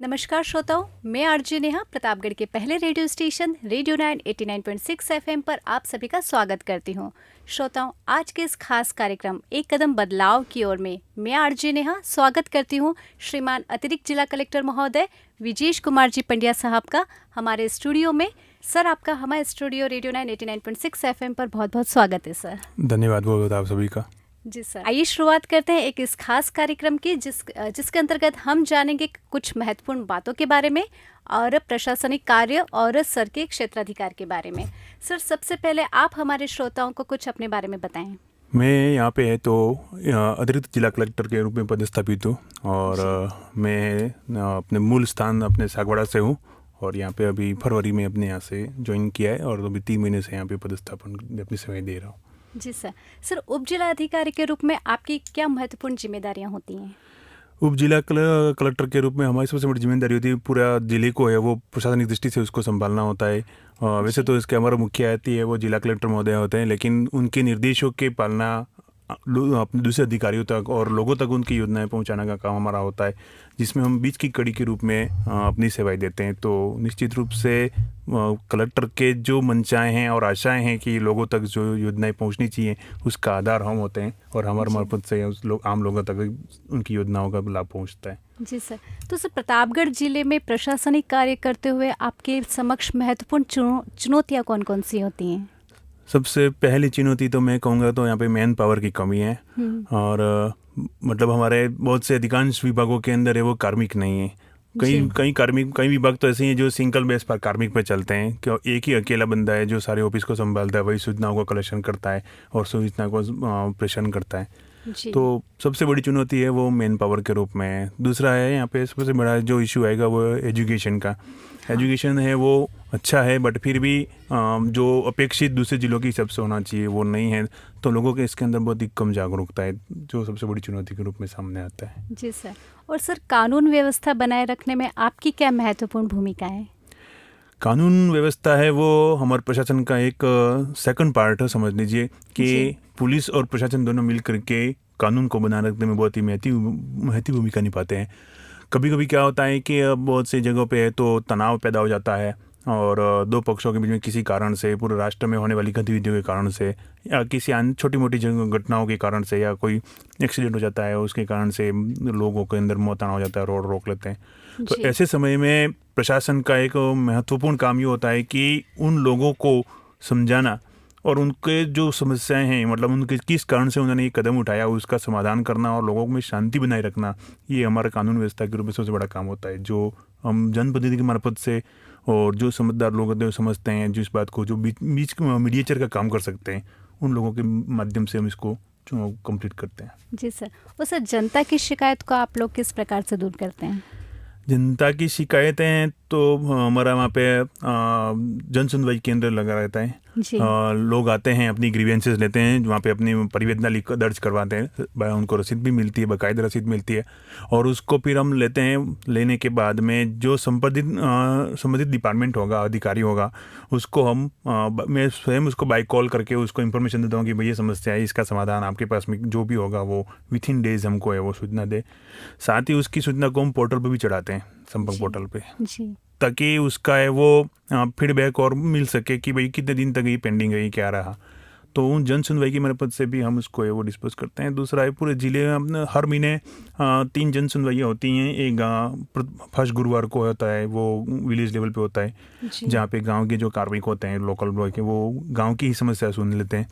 नमस्कार श्रोताओं, मैं आरजे नेहा प्रतापगढ़ के पहले रेडियो स्टेशन रेडियो 9 89.6 एफएम पर आप सभी का स्वागत करती हूं। श्रोताओं, आज के इस खास कार्यक्रम एक कदम बदलाव की ओर में मैं आरजे नेहा स्वागत करती हूं श्रीमान अतिरिक्त जिला कलेक्टर महोदय विजेश कुमार जी पंड्या साहब का हमारे स्टूडियो में। सर, आपका हमारे स्टूडियो रेडियो 9 89.6 एफएम पर बहुत बहुत स्वागत है सर। धन्यवाद बहुत आप सभी का। जी सर, आइए शुरुआत करते हैं एक इस खास कार्यक्रम की जिसके अंतर्गत हम जानेंगे कुछ महत्वपूर्ण बातों के बारे में और प्रशासनिक कार्य और सर के क्षेत्राधिकार के बारे में। सर, सबसे पहले आप हमारे श्रोताओं को कुछ अपने बारे में बताएं। मैं यहाँ पे है तो अतिरिक्त जिला कलेक्टर के रूप में पदस्थापित हूँ और मैं अपने मूल स्थान अपने सागवाड़ा से हूँ और यहाँ पे अभी फरवरी में अपने यहाँ से ज्वाइन किया है और अभी 3 महीने से यहाँ पे पदस्थापन अपनी सेवाएं दे रहा हूँ। जी सर। सर, उप जिला अधिकारी के रूप में आपकी क्या महत्वपूर्ण जिम्मेदारियां होती हैं? उप जिला कलेक्टर के रूप में हमारी सबसे बड़ी जिम्मेदारी होती है पूरा जिले को है वो प्रशासनिक दृष्टि से उसको संभालना होता है। वैसे तो इसके हमारा मुख्य आयती है वो जिला कलेक्टर महोदय होते हैं, लेकिन उनके निर्देशों के पालना अपने दूसरे अधिकारियों तक और लोगों तक उनकी योजनाएं पहुंचाने का काम हमारा होता है, जिसमें हम बीच की कड़ी के रूप में अपनी सेवाएं देते हैं। तो निश्चित रूप से कलेक्टर के जो मंशाएं हैं और आशाएं हैं कि लोगों तक जो योजनाएं पहुंचनी चाहिए उसका आधार हम होते हैं और हमारे मार्फत से आम लोगों तक उनकी योजनाओं का लाभ पहुंचता है। जी सर। तो सर, प्रतापगढ़ जिले में प्रशासनिक कार्य करते हुए आपके समक्ष महत्वपूर्ण चुनौतियाँ कौन कौन सी होती हैं? सबसे पहली चुनौती तो मैं कहूँगा तो यहाँ पे मैन पावर की कमी है और मतलब हमारे बहुत से अधिकांश विभागों के अंदर है वो कार्मिक नहीं है। कई विभाग तो ऐसे हैं जो सिंगल बेस पर कार्मिक पे चलते हैं कि एक ही अकेला बंदा है जो सारे ऑफिस को संभालता है, वही सूचनाओं को कलेक्शन करता है और सूचना को प्रेषण करता है। तो सबसे बड़ी चुनौती है वो मैन पावर के रूप में है। दूसरा है यहाँ पे सबसे बड़ा जो इशू आएगा वो एजुकेशन का। एजुकेशन है वो अच्छा है बट फिर भी जो अपेक्षित दूसरे जिलों की हिसाब से होना चाहिए वो नहीं है, तो लोगों के इसके अंदर बहुत ही कम जागरूकता है जो सबसे बड़ी चुनौती के रूप में सामने आता है। जी सर। और सर, कानून व्यवस्था बनाए रखने में आपकी क्या महत्वपूर्ण भूमिका है? कानून व्यवस्था है वो हमारे प्रशासन का एक सेकंड पार्ट है, समझ लीजिए कि पुलिस और प्रशासन दोनों मिल करके कानून को बनाए रखने में बहुत ही महती भूमिका निभाते हैं। कभी कभी क्या होता है कि बहुत सी जगहों पे तो तनाव पैदा हो जाता है और दो पक्षों के बीच में किसी कारण से पूरे राष्ट्र में होने वाली गतिविधियों के कारण से या किसी अन्य छोटी मोटी घटनाओं के कारण से या कोई एक्सीडेंट हो जाता है उसके कारण से लोगों के अंदर मौत आना हो जाता है, रोड रोक लेते हैं। तो ऐसे समय में प्रशासन का एक महत्वपूर्ण काम ये होता है कि उन लोगों को समझाना और उनके जो समस्याएं हैं मतलब उनके किस कारण से उन्होंने ये कदम उठाया उसका समाधान करना और लोगों में शांति बनाए रखना, ये हमारा कानून व्यवस्था के रूप में सबसे बड़ा काम होता है जो हम जनप्रतिनिधि की मार्फत से और जो समझदार लोग होते हैं समझते हैं जिस बात को जो बीच मीडिएटर का काम कर सकते हैं उन लोगों के माध्यम से हम इसको कंप्लीट करते हैं। जी सर। और सर, जनता की शिकायत को आप लोग किस प्रकार से दूर करते हैं? जनता की शिकायतें तो हमारा वहाँ पे जन सुनवाई केंद्र लगा रहता है। लोग आते हैं अपनी ग्रीवेंसेस लेते हैं वहाँ पे अपनी परिवेदना दर्ज करवाते हैं, उनको रसीद भी मिलती है, बाकायदा रसीद मिलती है और उसको फिर हम लेते हैं। लेने के बाद में जो संबंधित डिपार्टमेंट होगा, अधिकारी होगा, उसको मैं स्वयं उसको बाय कॉल करके उसको इन्फॉर्मेशन देता हूँ कि भैया समस्या है, इसका समाधान आपके पास में जो भी होगा वो विथिन डेज हमको है वो सूचना दे। साथ ही उसकी सूचना को हम पोर्टल पर भी चढ़ाते हैं, संपर्क पोर्टल पे, ताकि उसका है वो फीडबैक और मिल सके कि भाई कितने दिन तक ये पेंडिंग है, क्या रहा। तो उन जन सुनवाई की मदद से भी हम उसको है वो डिस्पोज करते हैं। दूसरा है पूरे ज़िले में हर महीने 3 जन सुनवाइयाँ होती हैं। एक फर्स्ट गुरुवार को होता है वो विलेज लेवल पे होता है जहाँ पे गांव के जो कार्मिक होते हैं लोकल ब्लॉक के वो गांव की ही समस्या सुन लेते हैं।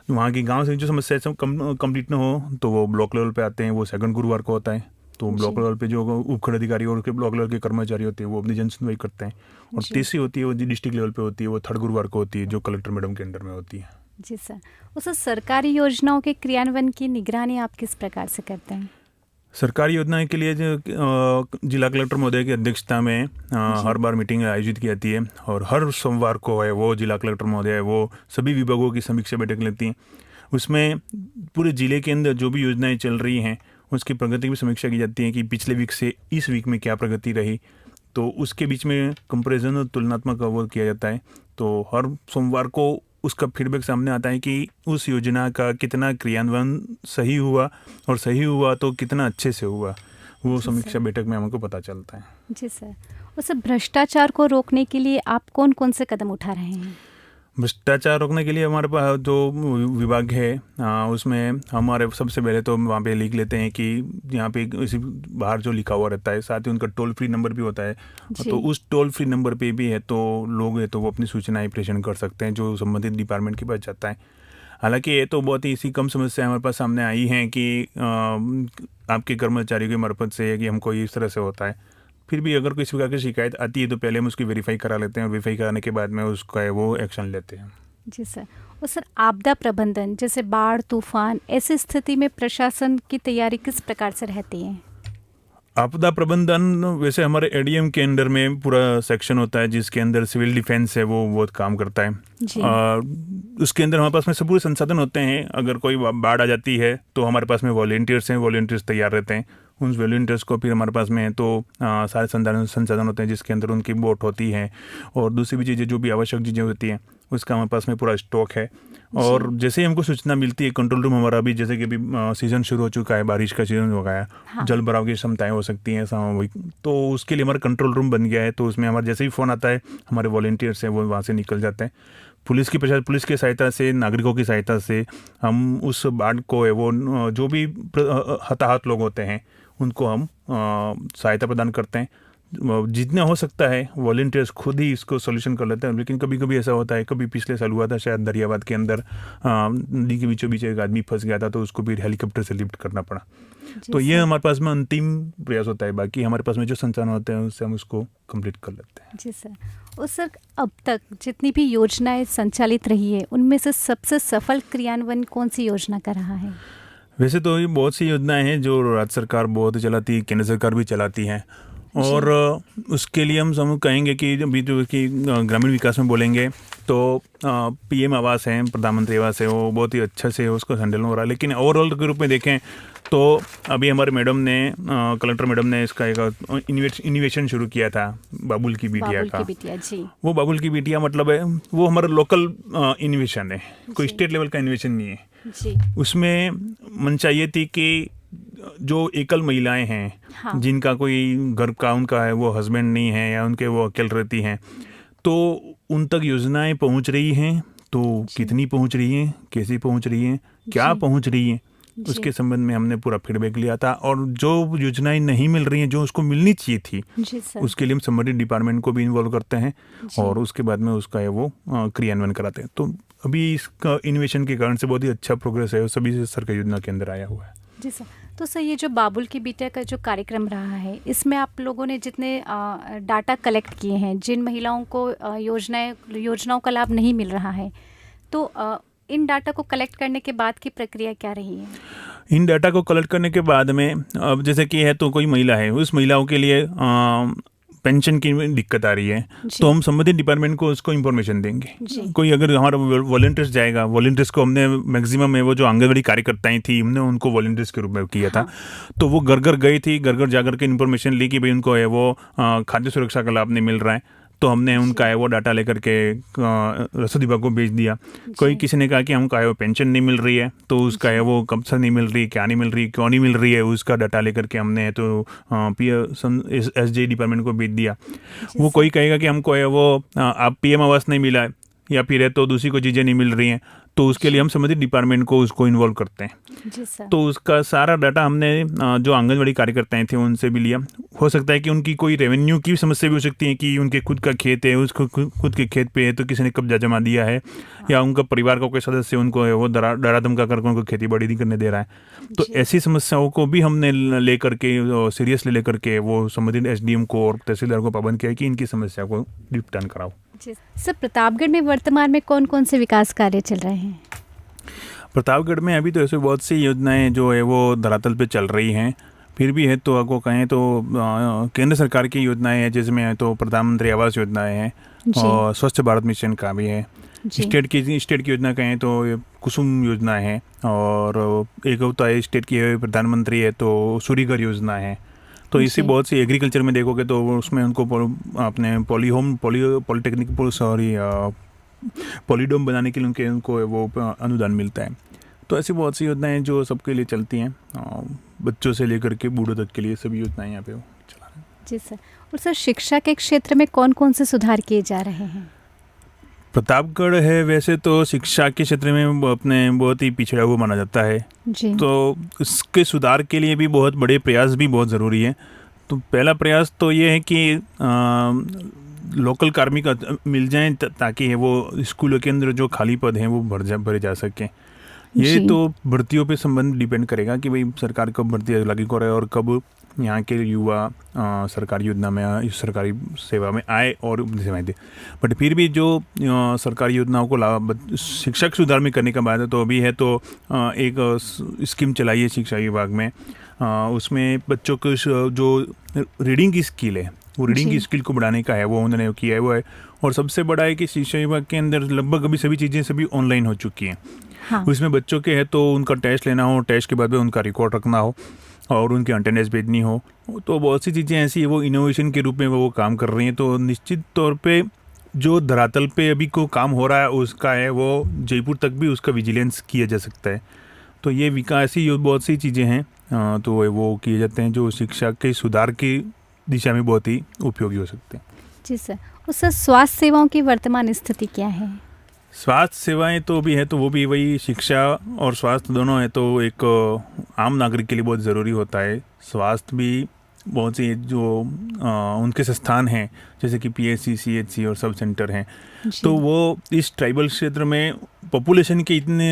वहाँ की गाँव से जो समस्या कंप्लीट ना हो तो वो ब्लॉक लेवल पर आते हैं, वो सेकंड गुरुवार को होता है। तो ब्लॉक लेवल पे जो उपखंड अधिकारी और उसके ब्लॉक लेवल के कर्मचारी होते हैं वो अपनी जन सुनवाई करते हैं। और तीसरी होती है वो डिस्ट्रिक्ट लेवल पे होती है, वो 3rd गुरुवार को होती है जो कलेक्टर मैडम के अंडर में होती है। जी सर। उस सरकारी योजनाओं के क्रियान्वयन की निगरानी आप किस प्रकार से करते हैं? सरकारी योजनाएं के लिए जिला कलेक्टर महोदय की अध्यक्षता में हर बार मीटिंग आयोजित की जाती है और हर सोमवार को है वो जिला कलेक्टर महोदय वो सभी विभागों की समीक्षा बैठक लेती हैं। उसमें पूरे जिले के अंदर जो भी योजनाएं चल रही हैं उसकी प्रगति की समीक्षा की जाती है कि पिछले वीक से इस वीक में क्या प्रगति रही, तो उसके बीच में कंपैरिजन और तुलनात्मक अवलोकन किया जाता है। तो हर सोमवार को उसका फीडबैक सामने आता है कि उस योजना का कितना क्रियान्वयन सही हुआ और सही हुआ तो कितना अच्छे से हुआ, वो समीक्षा बैठक में हमको पता चलता है। जी सर। उस भ्रष्टाचार को रोकने के लिए आप कौन कौन से कदम उठा रहे हैं? भ्रष्टाचार रोकने के लिए हमारे पास जो विभाग है उसमें हमारे सबसे पहले तो वहाँ पे लिख लेते हैं कि यहाँ पे इसी बाहर जो लिखा हुआ रहता है, साथ ही उनका टोल फ्री नंबर भी होता है। तो उस टोल फ्री नंबर पे भी है तो लोग है तो वो अपनी सूचनाएं प्रेषण कर सकते हैं जो संबंधित डिपार्टमेंट के पास जाता है। हालांकि ये तो बहुत ही इसी कम समस्या हमारे पास सामने आई हैं कि आपके कर्मचारियों के मार्फत से है कि हमको इस तरह से होता है। फिर भी अगर किसी प्रकार की शिकायत आती है तो पहले हम उसकी वेरीफाई करा लेते हैं और वेरीफाई कराने के बाद में उसका वो एक्शन लेते हैं। जी सर। और सर आपदा प्रबंधन जैसे बाढ़ तूफान ऐसी स्थिति में प्रशासन की तैयारी किस प्रकार से रहती है? आपदा प्रबंधन वैसे हमारे एडीएम के अंडर में पूरा सेक्शन होता है जिसके अंदर सिविल डिफेंस है वो बहुत काम करता है। उसके अंदर हमारे पास में सब पूरे संसाधन होते हैं। अगर कोई बाढ़ आ जाती है तो हमारे पास में वॉलेंटियर्स हैं, वॉलेंटियर्स तैयार रहते हैं। उन वॉलेंटियर्स को फिर हमारे पास में है तो सारे संसाधन होते हैं जिसके अंदर उनकी बोट होती है और दूसरी भी चीज़ें जो भी आवश्यक चीज़ें होती हैं उसका हमारे पास में पूरा स्टॉक है। और जैसे ही हमको सूचना मिलती है, कंट्रोल रूम हमारा भी जैसे कि अभी सीज़न शुरू हो चुका है, बारिश का सीज़न हो गया है, जल भराव की क्षमताएं हो सकती हैं सामूहिक, तो उसके लिए हमारा कंट्रोल रूम बन गया है। तो उसमें हमारा जैसे ही फ़ोन आता है हमारे वॉलेंटियर्स हैं वो वहाँ से निकल जाते हैं। पुलिस की सहायता से, नागरिकों की सहायता से हम उस बाढ़ को है वो जो भी हताहत लोग होते हैं उनको हम सहायता प्रदान करते हैं। जितना हो सकता है वॉलेंटियर्स खुद ही इसको सोल्यूशन कर लेते हैं। लेकिन कभी कभी ऐसा होता है, कभी पिछले साल हुआ था शायद दरियाबाद के अंदर नदी के बीचों बीच एक आदमी फंस गया था तो उसको भी हेलीकॉप्टर से लिफ्ट करना पड़ा। तो ये हमारे पास में अंतिम प्रयास होता है। बाकी हमारे पास में जो संसाधन होते हैं उससे हम उसको कंप्लीट कर लेते हैं। जी सर। और सर अब तक जितनी भी योजनाएं संचालित रही है उनमें से सबसे सफल क्रियान्वयन कौन सी योजना का रहा है? वैसे तो ये बहुत सी योजनाएं हैं जो राज्य सरकार बहुत चलाती है, केंद्र सरकार भी चलाती है। और उसके लिए हम कहेंगे कि जो कि ग्रामीण विकास में बोलेंगे तो पीएम आवास है, प्रधानमंत्री आवास है, वो बहुत ही अच्छा से उसको हैंडल हो रहा है। लेकिन ओवरऑल के रूप में देखें तो अभी हमारे मैडम ने कलेक्टर मैडम ने इसका एक इनोवेशन शुरू किया था, बाबुल की बिटिया का। जी। वो बाबुल की बिटिया मतलब है वो हमारा लोकल इनोवेशन है, कोई स्टेट लेवल का इनोवेशन नहीं है जी। उसमें मंशा ये थी कि जो एकल महिलाएं हैं जिनका कोई घर का उनका है वो हस्बैंड नहीं है या उनके वो अकेले रहती हैं, तो उन तक योजनाएं पहुंच रही हैं तो कितनी पहुंच रही हैं, कैसे पहुंच रही हैं, क्या पहुंच रही हैं, उसके संबंध में हमने पूरा फीडबैक लिया था। और जो योजनाएं नहीं मिल रही हैं जो उसको मिलनी चाहिए थी उसके लिए हम संबंधित डिपार्टमेंट को भी इन्वॉल्व करते हैं और उसके बाद में उसका है वो क्रियान्वयन कराते हैं। तो अभी इसका इनोवेशन के कारण से बहुत ही अच्छा प्रोग्रेस है, सभी सरकारी योजना के अंदर आया हुआ है। जी सर। तो सर ये जो बाबुल की बिटिया का जो कार्यक्रम रहा है इसमें आप लोगों ने जितने डाटा कलेक्ट किए हैं, जिन महिलाओं को योजनाओं का लाभ नहीं मिल रहा है, तो इन डाटा को कलेक्ट करने के बाद की प्रक्रिया क्या रही है? इन डाटा को कलेक्ट करने के बाद में अब जैसे कि है तो कोई महिला है, उस महिलाओं के लिए पेंशन की दिक्कत आ रही है तो हम संबंधित डिपार्टमेंट को उसको इन्फॉर्मेशन देंगे। कोई अगर हमारा वॉलंटियर्स जाएगा, वॉलंटियर्स को हमने मैक्सिमम है वो जो आंगनबाड़ी कार्यकर्ताएं थी हमने उनको वॉलंटियर्स के रूप में किया था। तो वो घर घर गई थी, घर घर जाकर के इन्फॉर्मेशन ली कि भाई उनको है वो खाद्य सुरक्षा का लाभ नहीं मिल रहा है। तो हमने उनका है वो डाटा लेकर के रसद विभाग को भेज दिया। कोई किसी ने कहा कि हमको है वो पेंशन नहीं मिल रही है तो उसका है वो कब से नहीं मिल रही, क्या नहीं मिल रही, क्यों नहीं मिल रही है, उसका डाटा लेकर के हमने तो SJ डिपार्टमेंट को भेज दिया। वो कोई कहेगा कि हमको है वो आप PM आवास नहीं मिला है या फिर है तो दूसरी कोई चीज़ें नहीं मिल रही हैं तो उसके लिए हम संबंधित डिपार्टमेंट को उसको इन्वॉल्व करते हैं। जी सर। तो उसका सारा डाटा हमने जो आंगनबाड़ी कार्यकर्ताएं थे उनसे भी लिया। हो सकता है कि उनकी कोई रेवेन्यू की समस्या भी हो सकती है कि उनके खुद का खेत है, उसको खुद के खेत पे है तो किसी ने कब्जा जमा दिया है या उनका परिवार का कोई सदस्य उनको है वो डरा धमका करके उनको खेती बाड़ी नहीं करने दे रहा है। तो ऐसी समस्याओं को भी हमने लेकर के सीरियसली लेकर के वो संबंधित SDM को और तहसीलदार को पाबंद किया कि इनकी समस्या को निपटान कराओ। सर प्रतापगढ़ में वर्तमान में कौन कौन से विकास कार्य चल रहे हैं? प्रतापगढ़ में अभी तो ऐसे बहुत सी योजनाएं जो है वो धरातल पे चल रही हैं। फिर भी है तो आपको कहें तो केंद्र सरकार की योजनाएं हैं जिसमें है तो प्रधानमंत्री आवास योजनाएं हैं और स्वच्छ भारत मिशन का भी है। स्टेट की योजना कहें तो कुसुम योजना है और एक होता है स्टेट की प्रधानमंत्री है तो सूर्यघर योजना है। तो इसी बहुत सी एग्रीकल्चर में देखोगे तो उसमें उनको अपने पॉलिटेक्निक पॉलीडोम बनाने के लिए उनको वो अनुदान मिलता है। तो ऐसी बहुत सी योजनाएं जो सबके लिए चलती हैं, बच्चों से लेकर के बूढ़ों तक के लिए सभी योजनाएं यहाँ पे चला रहे हैं। जी सर। और सर शिक्षा के क्षेत्र में कौन कौन से सुधार किए जा रहे हैं? प्रतापगढ़ है वैसे तो शिक्षा के क्षेत्र में अपने बहुत ही पिछड़ा हुआ माना जाता है जी। तो इसके सुधार के लिए भी बहुत बड़े प्रयास भी बहुत ज़रूरी है। तो पहला प्रयास तो ये है कि लोकल कार्मिक मिल जाएं ताकि वो स्कूलों के अंदर जो खाली पद हैं वो भरे जा सकें। ये तो भर्तियों पे संबंध डिपेंड करेगा कि भाई सरकार कब भर्ती लागू करे और कब यहाँ के युवा सरकारी योजना में सरकारी सेवा में आए और सेवाएं दे। बट फिर भी जो सरकारी योजनाओं को लाभ शिक्षक सुधार में करने का बात है तो अभी है तो एक स्कीम चलाई है शिक्षा विभाग में। उसमें बच्चों को जो रीडिंग की स्किल है वो रीडिंग की स्किल को बढ़ाने का है वो उन्होंने किया है वो है। और सबसे बड़ा है कि शिक्षा विभाग के अंदर लगभग अभी सभी चीज़ें सभी ऑनलाइन हो चुकी हैं। हाँ। उसमें बच्चों के है तो उनका टेस्ट लेना हो, टेस्ट के बाद में उनका रिकॉर्ड रखना हो और उनकी अटेंडेंस भेजनी हो। तो बहुत सी चीज़ें ऐसी है वो इनोवेशन के रूप में वो काम कर रही हैं। तो निश्चित तौर पे जो धरातल पे अभी को काम हो रहा है उसका है वो जयपुर तक भी उसका विजिलेंस किया जा सकता है। तो ये विकासी बहुत सी चीज़ें हैं तो वो किए जाते हैं जो शिक्षा के सुधार की दिशा में बहुत ही उपयोगी हो सकते हैं। जी सर। उससे स्वास्थ्य सेवाओं की वर्तमान स्थिति क्या है? स्वास्थ्य सेवाएं तो भी है तो वो भी वही शिक्षा और स्वास्थ्य दोनों है तो एक आम नागरिक के लिए बहुत ज़रूरी होता है। स्वास्थ्य भी बहुत सी जो उनके संस्थान हैं जैसे कि PHC, CHC और सब सेंटर हैं तो वो इस ट्राइबल क्षेत्र में पॉपुलेशन के इतने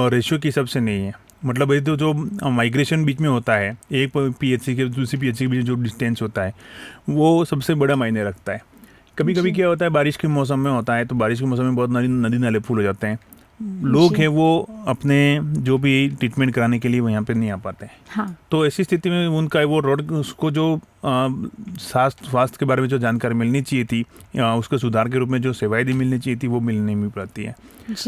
रेशियो के हिसाब से नहीं है। मतलब ये तो जो माइग्रेशन बीच में होता है एक PHC के दूसरी PHC के बीच जो डिस्टेंस होता है वो सबसे बड़ा मायने रखता है। कभी कभी क्या होता है बारिश के मौसम में होता है तो बारिश के मौसम में बहुत नदी नाले फुल हो जाते हैं। लोग हैं वो अपने जो भी ट्रीटमेंट कराने के लिए वो यहाँ पे नहीं आ पाते हैं। हाँ। तो ऐसी स्थिति में उनका वो रोड उसको जो स्वास्थ्य के बारे में जो जानकारी मिलनी चाहिए थी उसके सुधार के रूप में जो सेवाएं दी मिलनी चाहिए थी वो नहीं मिल पाती है।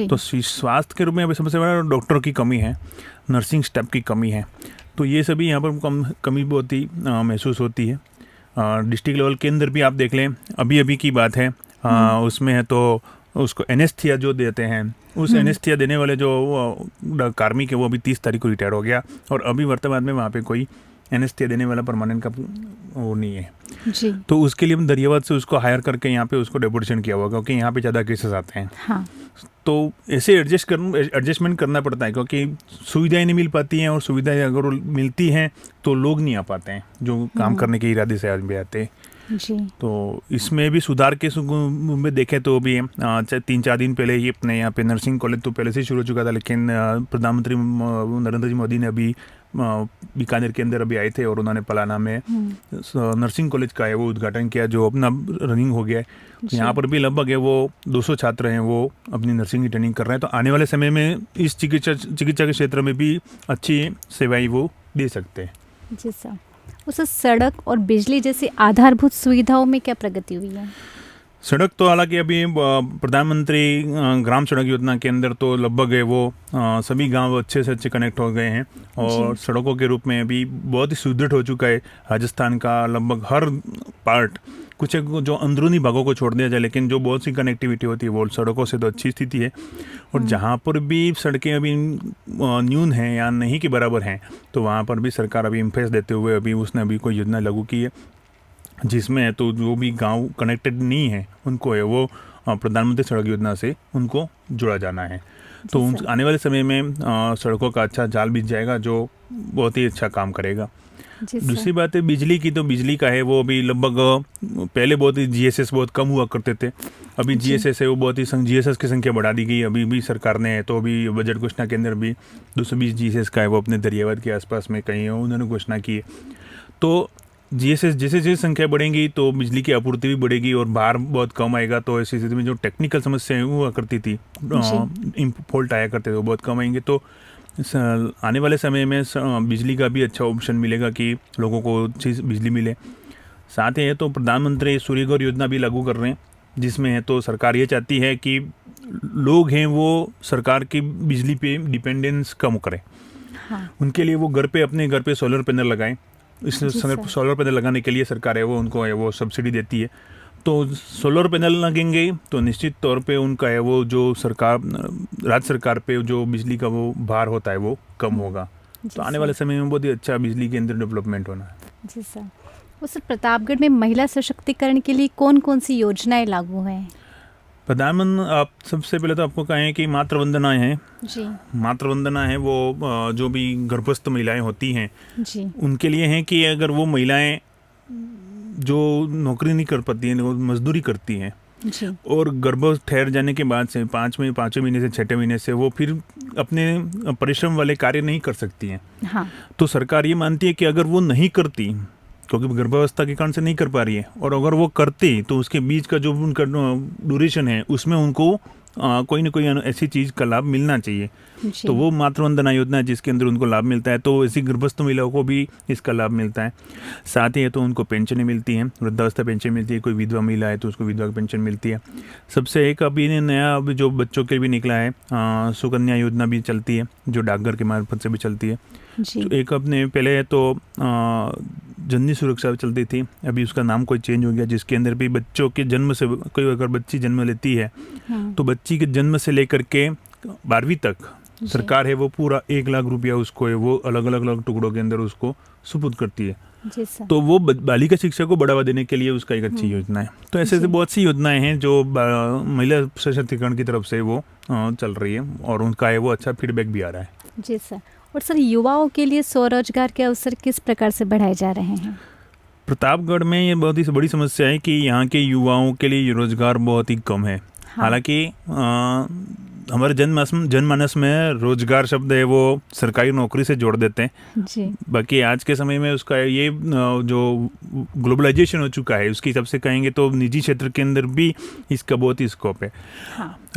तो स्वास्थ्य के रूप में सबसे बड़ा डॉक्टरों की कमी है, नर्सिंग स्टाफ की कमी है। तो ये सभी यहाँ पर कमी बहुत ही महसूस होती है। डिस्ट्रिक्ट लेवल के अंदर भी आप देख लें अभी की बात है उसमें है तो उसको एनेस्थीसिया जो देते हैं उस एनेस्थीसिया देने वाले जो कार्मिक है वो अभी 30 तारीख को रिटायर हो गया और अभी वर्तमान में वहाँ पे कोई एनेस्थीसिया देने वाला परमानेंट का वो नहीं है जी। तो उसके लिए हम दरियाबाद से उसको हायर करके यहाँ पे उसको डेपुटेशन किया हुआ क्योंकि यहाँ पे ज़्यादा केसेस आते हैं। हाँ। तो ऐसे एडजस्टमेंट करना पड़ता है क्योंकि सुविधाएं नहीं मिल पाती हैं और सुविधाएं अगर मिलती हैं तो लोग नहीं आ पाते हैं जो काम करने के इरादे से आज भी आते हैं जी। तो इसमें भी सुधार के में देखें तो अभी 3-4 दिन पहले ही अपने यहाँ पे नर्सिंग कॉलेज तो पहले से शुरू हो चुका था लेकिन प्रधानमंत्री नरेंद्र जी मोदी ने अभी बीकानेर के अंदर अभी आए थे और उन्होंने पलाना में नर्सिंग कॉलेज का है वो उद्घाटन किया जो अपना रनिंग हो गया है। यहाँ पर भी लगभग है वो 200 छात्र हैं वो अपनी नर्सिंग की ट्रेनिंग कर रहे हैं। तो आने वाले समय में इस चिकित्सा के क्षेत्र में भी अच्छी सेवाएं वो दे सकते हैं। जी सर। उस सड़क और बिजली जैसी आधारभूत सुविधाओं में क्या प्रगति हुई है? सड़क तो हालांकि अभी प्रधानमंत्री ग्राम सड़क योजना के अंदर तो लगभग है वो सभी गांव अच्छे से अच्छे कनेक्ट हो गए हैं और सड़कों के रूप में अभी बहुत ही सुदृढ़ हो चुका है। राजस्थान का लगभग हर पार्ट कुछ जो अंदरूनी भागों को छोड़ दिया जाए लेकिन जो बहुत सी कनेक्टिविटी होती है वो सड़कों से तो अच्छी स्थिति है। और जहाँ पर भी सड़कें अभी न्यून हैं या नहीं के बराबर हैं तो वहाँ पर भी सरकार अभी इम्फेस देते हुए अभी उसने अभी कोई योजना लागू की है जिसमें है तो जो भी गांव कनेक्टेड नहीं है उनको है वो प्रधानमंत्री सड़क योजना से उनको जोड़ा जाना है। तो आने वाले समय में सड़कों का अच्छा जाल बिछ जाएगा जो बहुत ही अच्छा काम करेगा। दूसरी बात है बिजली की। तो बिजली का है वो अभी लगभग पहले बहुत ही GSS बहुत कम हुआ करते थे। अभी GSS है वो बहुत ही GSS की संख्या बढ़ा दी गई। अभी भी सरकार ने है तो अभी बजट घोषणा के अंदर भी 220 GSS का है वो अपने दरियावाद के आसपास में कहीं उन्होंने घोषणा की है। तो GSS जैसे संख्या बढ़ेंगी तो बिजली की आपूर्ति भी बढ़ेगी और भार बहुत कम आएगा। तो ऐसी स्थिति में जो टेक्निकल समस्याएं हुआ करती थी फॉल्ट आया करते थे वो बहुत कम आएंगे। तो आने वाले समय में बिजली का भी अच्छा ऑप्शन मिलेगा कि लोगों को चीज़ बिजली मिले। साथ ही है तो प्रधानमंत्री सूर्यघर योजना भी लागू कर रहे हैं जिसमें है तो सरकार ये चाहती है कि लोग हैं वो सरकार की बिजली पे डिपेंडेंस कम करें। हाँ। उनके लिए वो अपने घर पे सोलर पैनल लगाएं। इस सोलर पैनल लगाने के लिए सरकार है वो उनको है वो सब्सिडी देती है। तो सोलर पैनल लगेंगे तो निश्चित तौर पे उनका है वो जो राज्य सरकार पे जो बिजली का वो भार होता है वो कम होगा। तो आने वाले समय में बहुत ही अच्छा बिजली के अंदर डेवलपमेंट होना है। जी सर। वो सर प्रतापगढ़ में महिला सशक्तिकरण के लिए कौन कौन सी योजनाएं लागू हैं? प्रधानमंत्री, आप सबसे पहले तो आपको कहें कि मातृवंदना है जी। मातृवंदना है वो जो भी गर्भस्थ महिलाएं होती हैं जी। उनके लिए है कि अगर वो महिलाएं जो नौकरी नहीं कर पाती हैं, वो मजदूरी करती हैं जी। और गर्भ ठहर जाने के बाद से 5वें महीने से 6वें महीने से वो फिर अपने परिश्रम वाले कार्य नहीं कर सकती हैं। हाँ। तो सरकार ये मानती है कि अगर वो नहीं करती, क्योंकि गर्भावस्था के कारण से नहीं कर पा रही है, और अगर वो करती तो उसके बीच का जो उनका ड्यूरेशन है उसमें उनको कोई ना कोई ऐसी चीज़ का लाभ मिलना चाहिए। तो वो मातृवंदना योजना है जिसके अंदर उनको लाभ मिलता है, तो ऐसी गर्भस्थ महिलाओं को भी इसका लाभ मिलता है। साथ ही तो उनको पेंशनें मिलती हैं, वृद्धावस्था पेंशन मिलती है, कोई विधवा महिला है तो उसको विधवा पेंशन मिलती है। सबसे एक अभी नया अभी जो बच्चों के भी निकला है, सुकन्या योजना भी चलती है जो डाकघर के मार्फत से भी चलती है। एक अपने पहले तो जननी सुरक्षा चलती थी, अभी उसका नाम कोई चेंज हो गया, जिसके अंदर भी बच्चों के जन्म से, कोई अगर बच्ची जन्म लेती है तो बच्ची के जन्म से लेकर के 12वीं तक सरकार है वो पूरा 1 लाख रुपया उसको है वो अलग अलग टुकड़ों के अंदर उसको सुपुर्द करती है। तो वो बालिका शिक्षा को बढ़ावा देने के लिए उसका एक अच्छी योजना है। तो ऐसे बहुत सी योजनाएं हैं जो महिला सशक्तिकरण की तरफ से वो चल रही है और उनका है वो अच्छा फीडबैक भी आ रहा है। जी सर। और सर युवाओं के लिए स्वरोजगार के अवसर किस प्रकार से बढ़ाए जा रहे हैं? प्रतापगढ़ में ये बहुत ही बड़ी समस्या है कि यहाँ के युवाओं के लिए रोजगार बहुत ही कम है। हालांकि हमारे जनमानस में रोजगार शब्द है वो सरकारी नौकरी से जोड़ देते हैं जी। बाकी आज के समय में उसका ये जो ग्लोबलाइजेशन हो चुका है उसके हिसाब से कहेंगे तो निजी क्षेत्र के अंदर भी इसका बहुत ही स्कोप है।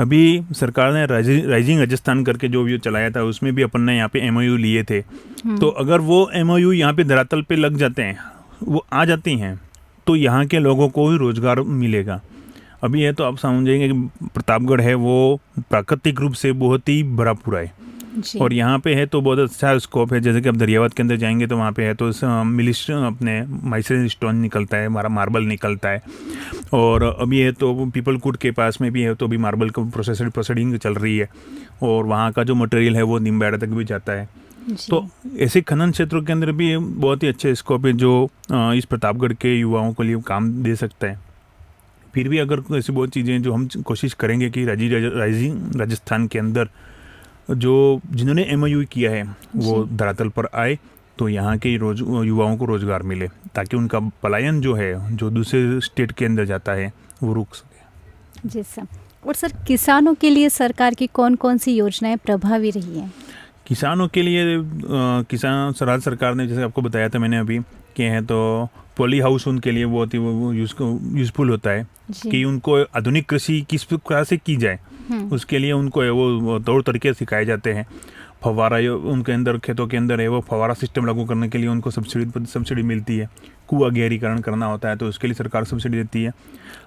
अभी सरकार ने राइजिंग राजस्थान करके जो भी चलाया था उसमें भी अपन ने यहाँ पे MOU लिए थे। तो अगर वो MOU यहाँ पे धरातल पे लग जाते हैं, वो आ जाती हैं, तो यहाँ के लोगों को ही रोजगार मिलेगा। अभी है तो आप समझेंगे कि प्रतापगढ़ है वो प्राकृतिक रूप से बहुत ही भरा पूरा है और यहाँ पे है तो बहुत अच्छा स्कोप है। जैसे कि आप दरियावत के अंदर जाएंगे तो वहाँ पे है तो अपने माइसर स्टोन निकलता है, हमारा मार्बल निकलता है। और अभी है तो पीपलकुट के पास में भी है तो अभी मार्बल का प्रोसेसिंग चल रही है और वहाँ का जो मटेरियल है वो निम्बाड़ा तक भी जाता है। तो ऐसे खनन क्षेत्रों के अंदर भी बहुत ही अच्छे स्कोप है जो इस प्रतापगढ़ के युवाओं के लिए काम दे सकता है। फिर भी अगर ऐसी बहुत चीज़ें जो हम कोशिश करेंगे कि राइजिंग राजस्थान के अंदर जो जिन्होंने MOU किया है वो धरातल पर आए तो यहाँ के युवाओं को रोजगार मिले ताकि उनका पलायन जो है जो दूसरे स्टेट के अंदर जाता है वो रुक सके। जी सर। और सर किसानों के लिए सरकार की कौन कौन सी योजनाएं प्रभावी रही हैं? किसानों के लिए राज्य सरकार ने जैसे आपको बताया था मैंने अभी कि है तो पॉली हाउस उनके लिए बहुत ही यूजफुल होता है कि उनको आधुनिक कृषि किस प्रकार से की जाए उसके लिए उनको वो तौर तरीके सिखाए जाते हैं। फव्वारा उनके अंदर खेतों के अंदर है वो फव्वारा सिस्टम लागू करने के लिए उनको सब्सिडी मिलती है। कुआं गहरीकरण करना होता है तो उसके लिए सरकार सब्सिडी देती है।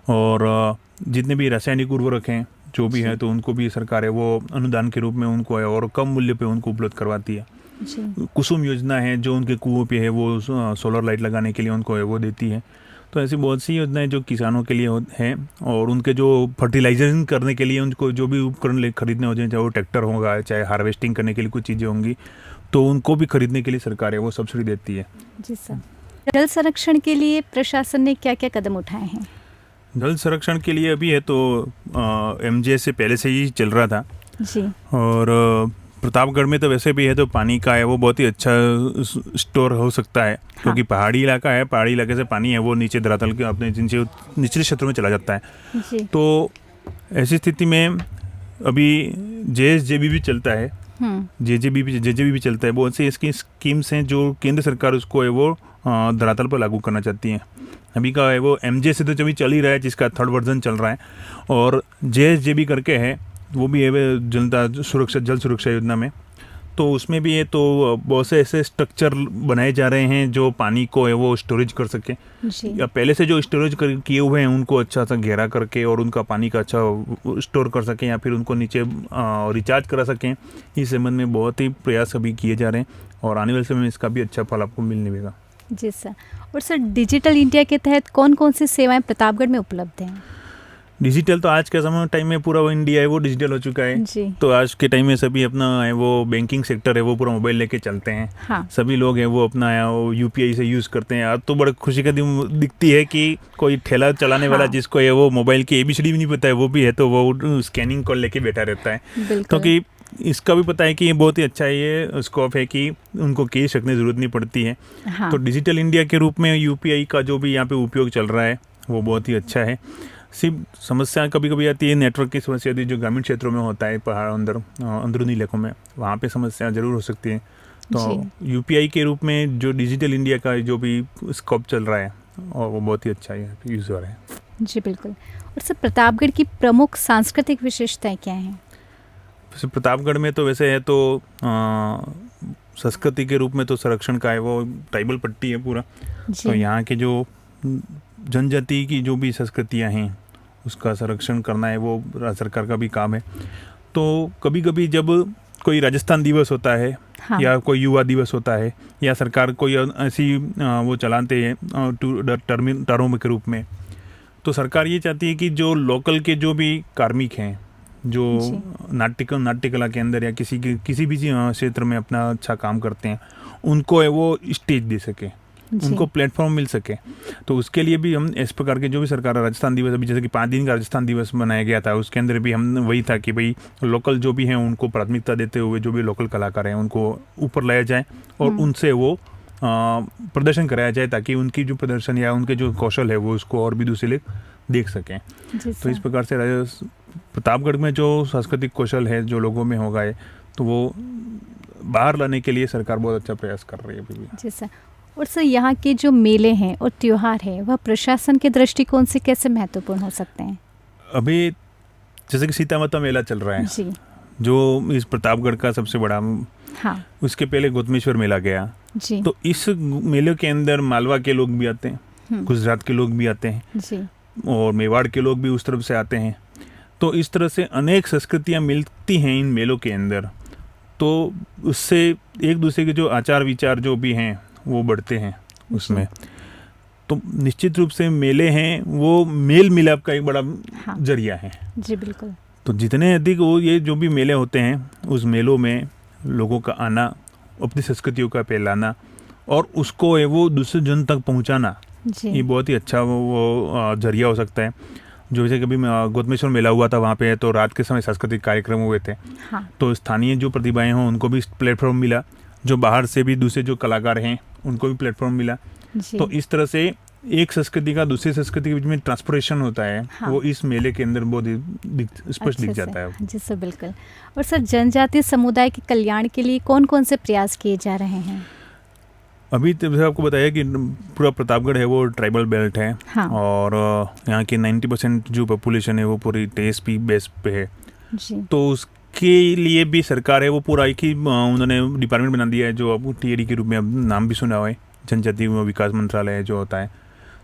और जितने भी रासायनिक उर्वरक हैं जो भी है तो उनको भी सरकार है वो अनुदान के रूप में उनको है और कम मूल्य पे उनको उपलब्ध करवाती है। कुसुम योजना है जो उनके कुओं पे है वो सोलर लाइट लगाने के लिए उनको है वो देती है। तो ऐसी बहुत सी योजनाएं जो किसानों के लिए हैं और उनके जो फर्टिलाइजेशन करने के लिए उनको जो भी उपकरण खरीदने हो जाए, चाहे वो ट्रैक्टर होगा चाहे हार्वेस्टिंग करने के लिए कुछ चीज़ें होंगी तो उनको भी खरीदने के लिए सरकार है वो सब्सिडी देती है। जी सर। जल संरक्षण के लिए प्रशासन ने क्या क्या कदम उठाए हैं? जल संरक्षण के लिए अभी है तो MJ से पहले से ही चल रहा था जी। और प्रतापगढ़ में तो वैसे भी है तो पानी का है वो बहुत ही अच्छा स्टोर हो सकता है क्योंकि पहाड़ी इलाका है, पहाड़ी इलाके से पानी है वो नीचे धरातल के अपने जिनसे निचले क्षेत्रों में चला जाता है जी। तो ऐसी स्थिति में अभी JSJB भी चलता है, JJB भी चलता है। बहुत सी इसकी स्कीम्स हैं जो केंद्र सरकार उसको है वो धरातल पर लागू करना चाहती हैं। अभी का है वो MJ से तो अभी चल ही रहा है जिसका 3rd वर्जन चल रहा है और JSJB करके है वो भी है जल सुरक्षा योजना में। तो उसमें भी है तो बहुत से ऐसे स्ट्रक्चर बनाए जा रहे हैं जो पानी को है वो स्टोरेज कर सके या पहले से जो स्टोरेज किए हुए हैं उनको अच्छा सा गहरा करके और उनका पानी का अच्छा स्टोर कर सकें या फिर उनको नीचे रिचार्ज करा सकें। इस संबंध में बहुत ही प्रयास अभी किए जा रहे हैं और आने वाले समय में इसका भी अच्छा फल आपको मिलने मिलेगा। जी सर। और सर डिजिटल इंडिया के तहत कौन कौन सी सेवाएं प्रतापगढ़ में उपलब्ध हैं? डिजिटल तो आज के समय टाइम में पूरा वो इंडिया है वो डिजिटल हो चुका है जी। तो आज के टाइम में सभी अपना है वो बैंकिंग सेक्टर है वो पूरा मोबाइल लेके चलते हैं। हाँ। सभी लोग हैं वो अपना वो यूपीआई से यूज़ करते हैं। आज तो बड़ा खुशी का दिन दिखती है कि कोई ठेला चलाने वाला जिसको है वो मोबाइल की ABCD भी नहीं पता है वो भी है तो वो स्कैनिंग कर लेके बैठा रहता है। क्योंकि इसका भी पता है कि ये बहुत ही अच्छा ये स्कोप है कि उनको कैश रखने की ज़रूरत नहीं पड़ती है। हाँ। तो डिजिटल इंडिया के रूप में यूपीआई का जो भी यहाँ पे उपयोग चल रहा है वो बहुत ही अच्छा है। सिर्फ समस्या कभी कभी आती है नेटवर्क की समस्या आती है जो ग्रामीण क्षेत्रों में होता है पहाड़ अंदरूनी इलाकों में वहाँ पे समस्या ज़रूर हो सकती है। तो यूपीआई के रूप में जो डिजिटल इंडिया का जो भी स्कोप चल रहा है और वो बहुत ही अच्छा यूज़ हो रहा है। जी बिल्कुल। और सर प्रतापगढ़ की प्रमुख सांस्कृतिक विशेषताएं क्या हैं? वैसे प्रतापगढ़ में तो वैसे है तो संस्कृति के रूप में तो संरक्षण का है वो ट्राइबल पट्टी है पूरा। तो यहाँ के जो जनजाति की जो भी संस्कृतियाँ हैं उसका संरक्षण करना है वो राज्य सरकार का भी काम है। तो कभी कभी जब कोई राजस्थान दिवस होता है या कोई युवा दिवस होता है या सरकार कोई ऐसी वो चलाते हैं टर्म के रूप में तो सरकार ये चाहती है कि जो लोकल के जो भी कार्मिक हैं जो नाट्य कला के अंदर या किसी भी क्षेत्र में अपना अच्छा काम करते हैं उनको है वो स्टेज दे सके उनको प्लेटफॉर्म मिल सके। तो उसके लिए भी हम इस प्रकार के जो भी सरकार राजस्थान दिवस अभी जैसे कि 5 दिन का राजस्थान दिवस मनाया गया था उसके अंदर भी हम वही था कि भाई लोकल जो भी हैं उनको प्राथमिकता देते हुए जो भी लोकल कलाकार हैं उनको ऊपर लाया जाए और उनसे वो प्रदर्शन कराया जाए ताकि उनकी जो प्रदर्शन या उनके जो कौशल है वो उसको और भी दूसरे लोग देख सकें। तो इस प्रकार से प्रतापगढ़ में जो सांस्कृतिक कौशल है जो लोगों में होगा तो वो बाहर लाने के लिए सरकार बहुत अच्छा प्रयास कर रही है अभी भी। जी सर। और सर यहाँ के जो मेले हैं और त्योहार है वह प्रशासन के दृष्टिकोण से कैसे महत्वपूर्ण हो सकते हैं? अभी जैसे कि सीता माता मेला चल रहा है जी। जो इस प्रतापगढ़ का सबसे बड़ा उसके पहले गौतमेश्वर मेला गया जी। तो इस मेले के अंदर मालवा के लोग भी आते हैं गुजरात के लोग भी आते हैं जी। और मेवाड़ के लोग भी उस तरफ से आते हैं। तो इस तरह से अनेक संस्कृतियाँ मिलती हैं इन मेलों के अंदर। तो उससे एक दूसरे के जो आचार विचार जो भी हैं वो बढ़ते हैं उसमें। तो निश्चित रूप से मेले हैं वो मेल मिलाप का एक बड़ा जरिया है जी बिल्कुल। तो जितने अधिक वो ये जो भी मेले होते हैं उस मेलों में लोगों का आना अपनी संस्कृतियों का फैलाना और उसको है वो दूसरे जन तक पहुंचाना ये बहुत ही अच्छा वो जरिया हो सकता है। जो जैसे कभी गौतमेश्वर मेला हुआ था वहाँ पे तो रात के समय सांस्कृतिक कार्यक्रम हुए थे तो स्थानीय जो प्रतिभाएं हों उनको भी प्लेटफॉर्म मिला जो बाहर से भी दूसरे जो कलाकार हैं उनको भी प्लेटफॉर्म मिला। तो इस तरह से एक संस्कृति का दूसरी संस्कृति के बीच में ट्रांसपोर्टेशन होता है वो इस मेले के अंदर बहुत स्पष्ट दिख जाता है। जी सर बिल्कुल। और सर जनजातीय समुदाय के कल्याण के लिए कौन कौन से प्रयास किए जा रहे हैं? अभी तो आपको बताया कि पूरा प्रतापगढ़ है वो ट्राइबल बेल्ट है और यहाँ की 90% जो पॉपुलेशन है वो पूरी TSP बेस पे है जी। तो उसके लिए भी सरकार है वो पूरा एक ही उन्होंने डिपार्टमेंट बना दिया है जो अब TAD के रूप में अब नाम भी सुना हुआ है जनजातीय विकास मंत्रालय जो होता है।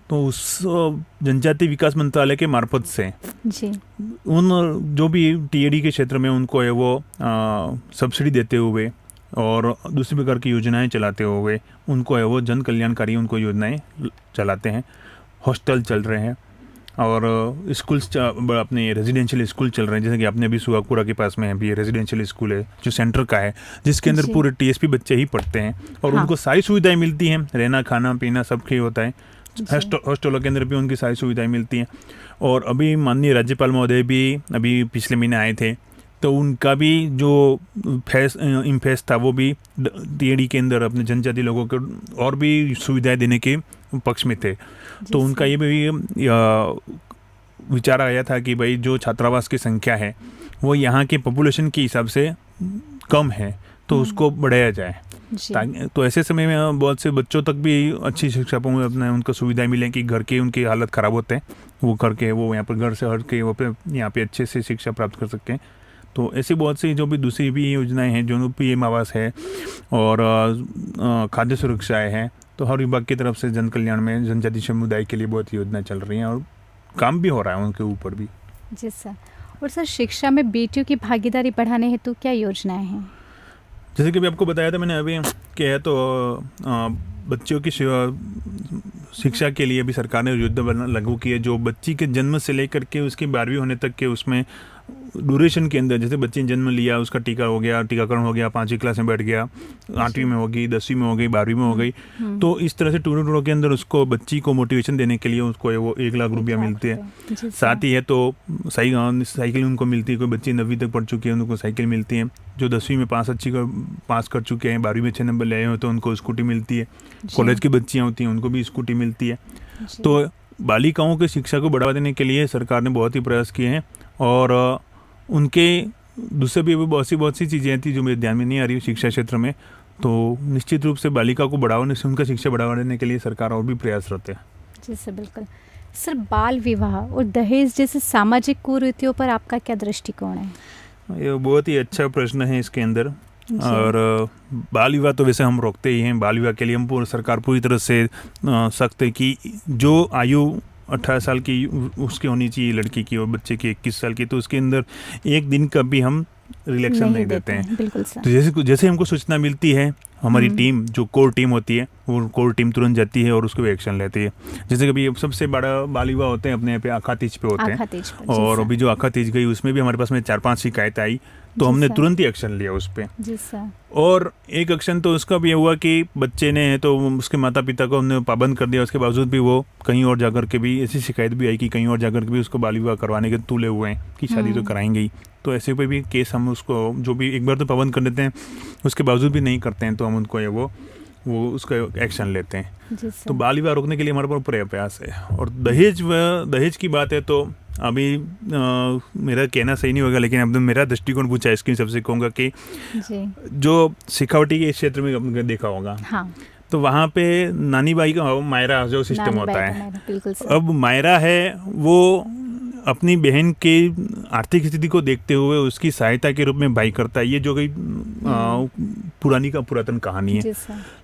तो उस जनजातीय विकास मंत्रालय के मार्फत से जी उन जो भी TAD के क्षेत्र में उनको है वो सब्सिडी देते हुए और दूसरी प्रकार की योजनाएं चलाते हुए उनको है वो जन कल्याणकारी उनको योजनाएं चलाते हैं। हॉस्टल चल रहे हैं और स्कूल्स अपने रेजिडेंशियल स्कूल चल रहे हैं जैसे कि आपने अभी सुहागपुरा के पास में अभी रेजिडेंशियल स्कूल है जो सेंटर का है जिसके अंदर पूरे TSP बच्चे ही पढ़ते हैं और उनको सारी सुविधाएं मिलती हैं रहना खाना पीना सब कुछ होता है। हॉस्टलों के अंदर भी उनकी सारी सुविधाएं मिलती हैं। और अभी माननीय राज्यपाल महोदय भी अभी पिछले महीने आए थे तो उनका भी जो इम्फेस था वो भी TAD के अंदर अपने जनजाति लोगों को और भी सुविधाएं देने के पक्ष में थे। तो उनका ये भी विचार आया था कि भाई जो छात्रावास की संख्या है वो यहाँ के पॉपुलेशन के हिसाब से कम है तो उसको बढ़ाया जाए तो ऐसे समय में बहुत से बच्चों तक भी अच्छी शिक्षा पहुँच अपने उनको सुविधाएं मिलें कि घर के उनकी हालत ख़राब होते हैं वो करके वो यहाँ पर घर से हट के वो पे यहाँ पे अच्छे से शिक्षा प्राप्त कर सकें। तो ऐसी बहुत सी जो भी दूसरी भी योजनाएं हैं जो PM आवास है और खाद्य सुरक्षाएं हैं तो हर विभाग की तरफ से जन कल्याण में जनजातीय समुदाय के लिए बहुत योजनाएं चल रही हैं और काम भी हो रहा है उनके ऊपर भी। जी सर। और सर शिक्षा में बेटियों की भागीदारी बढ़ाने हेतु क्या योजनाएं हैं? जैसे कि अभी आपको बताया था मैंने अभी कि है तो बच्चों की शिक्षा के लिए भी सरकार ने योजना लागू की है, जो बच्ची के जन्म से लेकर के उसकी 12वीं होने तक के उसमें ड्यूरेशन के अंदर, जैसे बच्चे ने जन्म लिया, उसका टीका हो गया, टीकाकरण हो गया, 5वीं क्लास में बैठ गया, 8वीं में हो गई, 10वीं में हो गई, 12वीं में हो गई, तो इस तरह से टूरों के अंदर उसको बच्ची को मोटिवेशन देने के लिए उसको वो 1 लाख रुपया मिलते हैं। साथ ही है तो साइकिल उनको मिलती है, कोई बच्ची 9वीं तक पढ़ चुकी है उनको साइकिल मिलती है, जो 10वीं में पास कर चुके हैं, 12वीं में 6 नंबर ले आए हो तो उनको स्कूटी मिलती है, कॉलेज की बच्चियाँ होती हैं उनको भी स्कूटी मिलती है। तो बालिकाओं की शिक्षा को बढ़ावा देने के लिए सरकार ने बहुत ही प्रयास किए हैं, और उनके दूसरे भी बहुत सी चीज़ें थी जो मेरे ध्यान में नहीं आ रही शिक्षा क्षेत्र में। तो निश्चित रूप से बालिका को बढ़ावा से उनका शिक्षा बढ़ावा देने के लिए सरकार और भी प्रयासरत है। जी सर, बिल्कुल। सर, बाल विवाह और दहेज जैसे सामाजिक कुरीतियों पर आपका क्या दृष्टिकोण है? ये बहुत ही अच्छा प्रश्न है इसके अंदर। और बाल विवाह तो वैसे हम रोकते ही हैं। बाल विवाह के लिए हम सरकार पूरी तरह से सख्त है कि जो आयु 18 साल की उसकी होनी चाहिए लड़की की और बच्चे की 21 साल की, तो उसके अंदर एक दिन का भी हम रिलैक्सेशन नहीं देते हैं। बिल्कुल सर। तो जैसे हमको सूचना मिलती है, हमारी टीम जो कोर टीम होती है वो कोर टीम तुरंत जाती है और उसको एक्शन लेती है। जैसे कभी सबसे बड़ा बाल विवाह होते हैं अपने यहाँ पे आखा तीज पे होते हैं, और अभी जो आखा तीज गई उसमें भी हमारे पास में 4-5 शिकायत आई, तो हमने तुरंत ही एक्शन लिया उस पर। जी सर। और एक एक्शन तो उसका भी हुआ कि बच्चे ने तो उसके माता पिता को हमने पाबंद कर दिया, उसके बावजूद भी वो कहीं और जाकर के भी ऐसी शिकायत भी आई कि कहीं और जाकर के भी उसको बाल विवाह करवाने के तुले हुए हैं कि शादी तो कराएंगे ही। तो ऐसे पे भी केस हम उसको जो भी एक बार तो पाबंद कर देते हैं, उसके बावजूद भी नहीं करते हैं, तो हम उनको वो उसका एक्शन लेते हैं। तो बाल विवाह रोकने के लिए हमारे पास प्रयास है। और दहेज की बात है तो अभी मेरा कहना सही नहीं होगा, लेकिन अब मेरा दृष्टिकोण पूछा है इसके सबसे कहूँगा कि जो सिखावटी के क्षेत्र में आपने देखा होगा, हाँ, तो वहाँ पे नानी बाई का मायरा जो सिस्टम होता है, अब मायरा है वो अपनी बहन के आर्थिक स्थिति को देखते हुए उसकी सहायता के रूप में भाई करता है। ये जो कोई पुरातन कहानी है,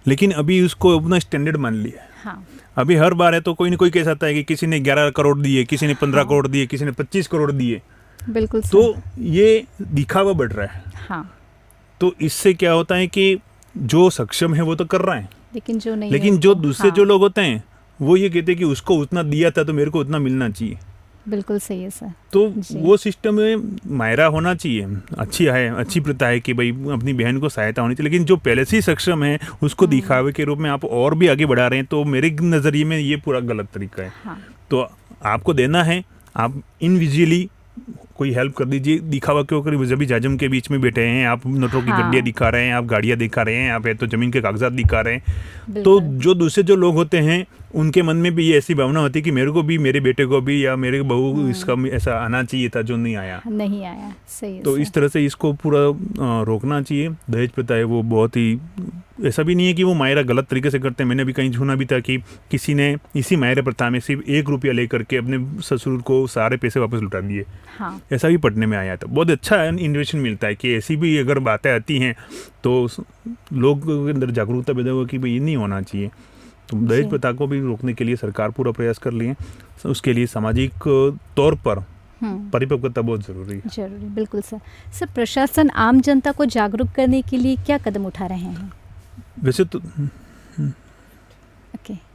लेकिन अभी उसको अपना स्टैंडर्ड मान लिया है। हाँ। अभी हर बार है तो कोई ना कोई कह सकता है कि किसी ने 11 करोड़ दिए, किसी ने 15 करोड़ दिए, किसी ने 25 करोड़ दिए। बिल्कुल। तो ये दिखावा बढ़ रहा है। हाँ। तो इससे क्या होता है कि जो सक्षम है वो तो कर रहा है, लेकिन जो नहीं, लेकिन जो दूसरे जो लोग होते हैं वो ये कहते हैं कि उसको उतना दिया था तो मेरे को उतना मिलना चाहिए। बिल्कुल सही है सर। तो वो सिस्टम में मायरा होना चाहिए, अच्छी प्रथा है कि भाई अपनी बहन को सहायता होनी चाहिए, लेकिन जो पहले से ही सक्षम है उसको दिखावे के रूप में आप और भी आगे बढ़ा रहे हैं, तो मेरे नज़रिए में ये पूरा गलत तरीका है। हाँ। तो आपको देना है, आप इनविजुअली कोई हेल्प कर दीजिए। दिखावा क्यों करें? जब भी जाजम के बीच में बैठे हैं, आप नोटों की गड्डियाँ दिखा रहे हैं, आप गाड़ियाँ दिखा रहे हैं, आप तो जमीन के कागजात दिखा रहे हैं, तो जो दूसरे जो लोग होते हैं उनके मन में भी ये ऐसी भावना होती है कि मेरे को भी, मेरे बेटे को भी या मेरे बहू इसका ऐसा आना चाहिए था जो नहीं आया। सही। तो इस तरह से इसको पूरा रोकना चाहिए। दहेज प्रथा है वो बहुत ही, ऐसा भी नहीं है कि वो मायरा गलत तरीके से करते हैं। मैंने भी कहीं सुना भी था कि किसी ने इसी मायरा प्रथा में सिर्फ 1 रुपया लेकर के अपने ससुर को सारे पैसे वापस लौटा दिए। हाँ। ऐसा भी पढ़ने में आया था। बहुत अच्छा इन्फॉर्मेशन मिलता है कि ऐसी भी अगर बातें आती हैं तो लोगों के अंदर जागरूकता पैदा होगी कि भाई ये नहीं होना चाहिए। तो दहेज प्रथा को भी रोकने के लिए सरकार पूरा प्रयास कर रही है। उसके लिए सामाजिक तौर पर परिपक्वता बहुत जरूरी है। बिल्कुल सर। सर, प्रशासन आम जनता को जागरूक करने के लिए क्या कदम उठा रहे हैं? वैसे तो ओके।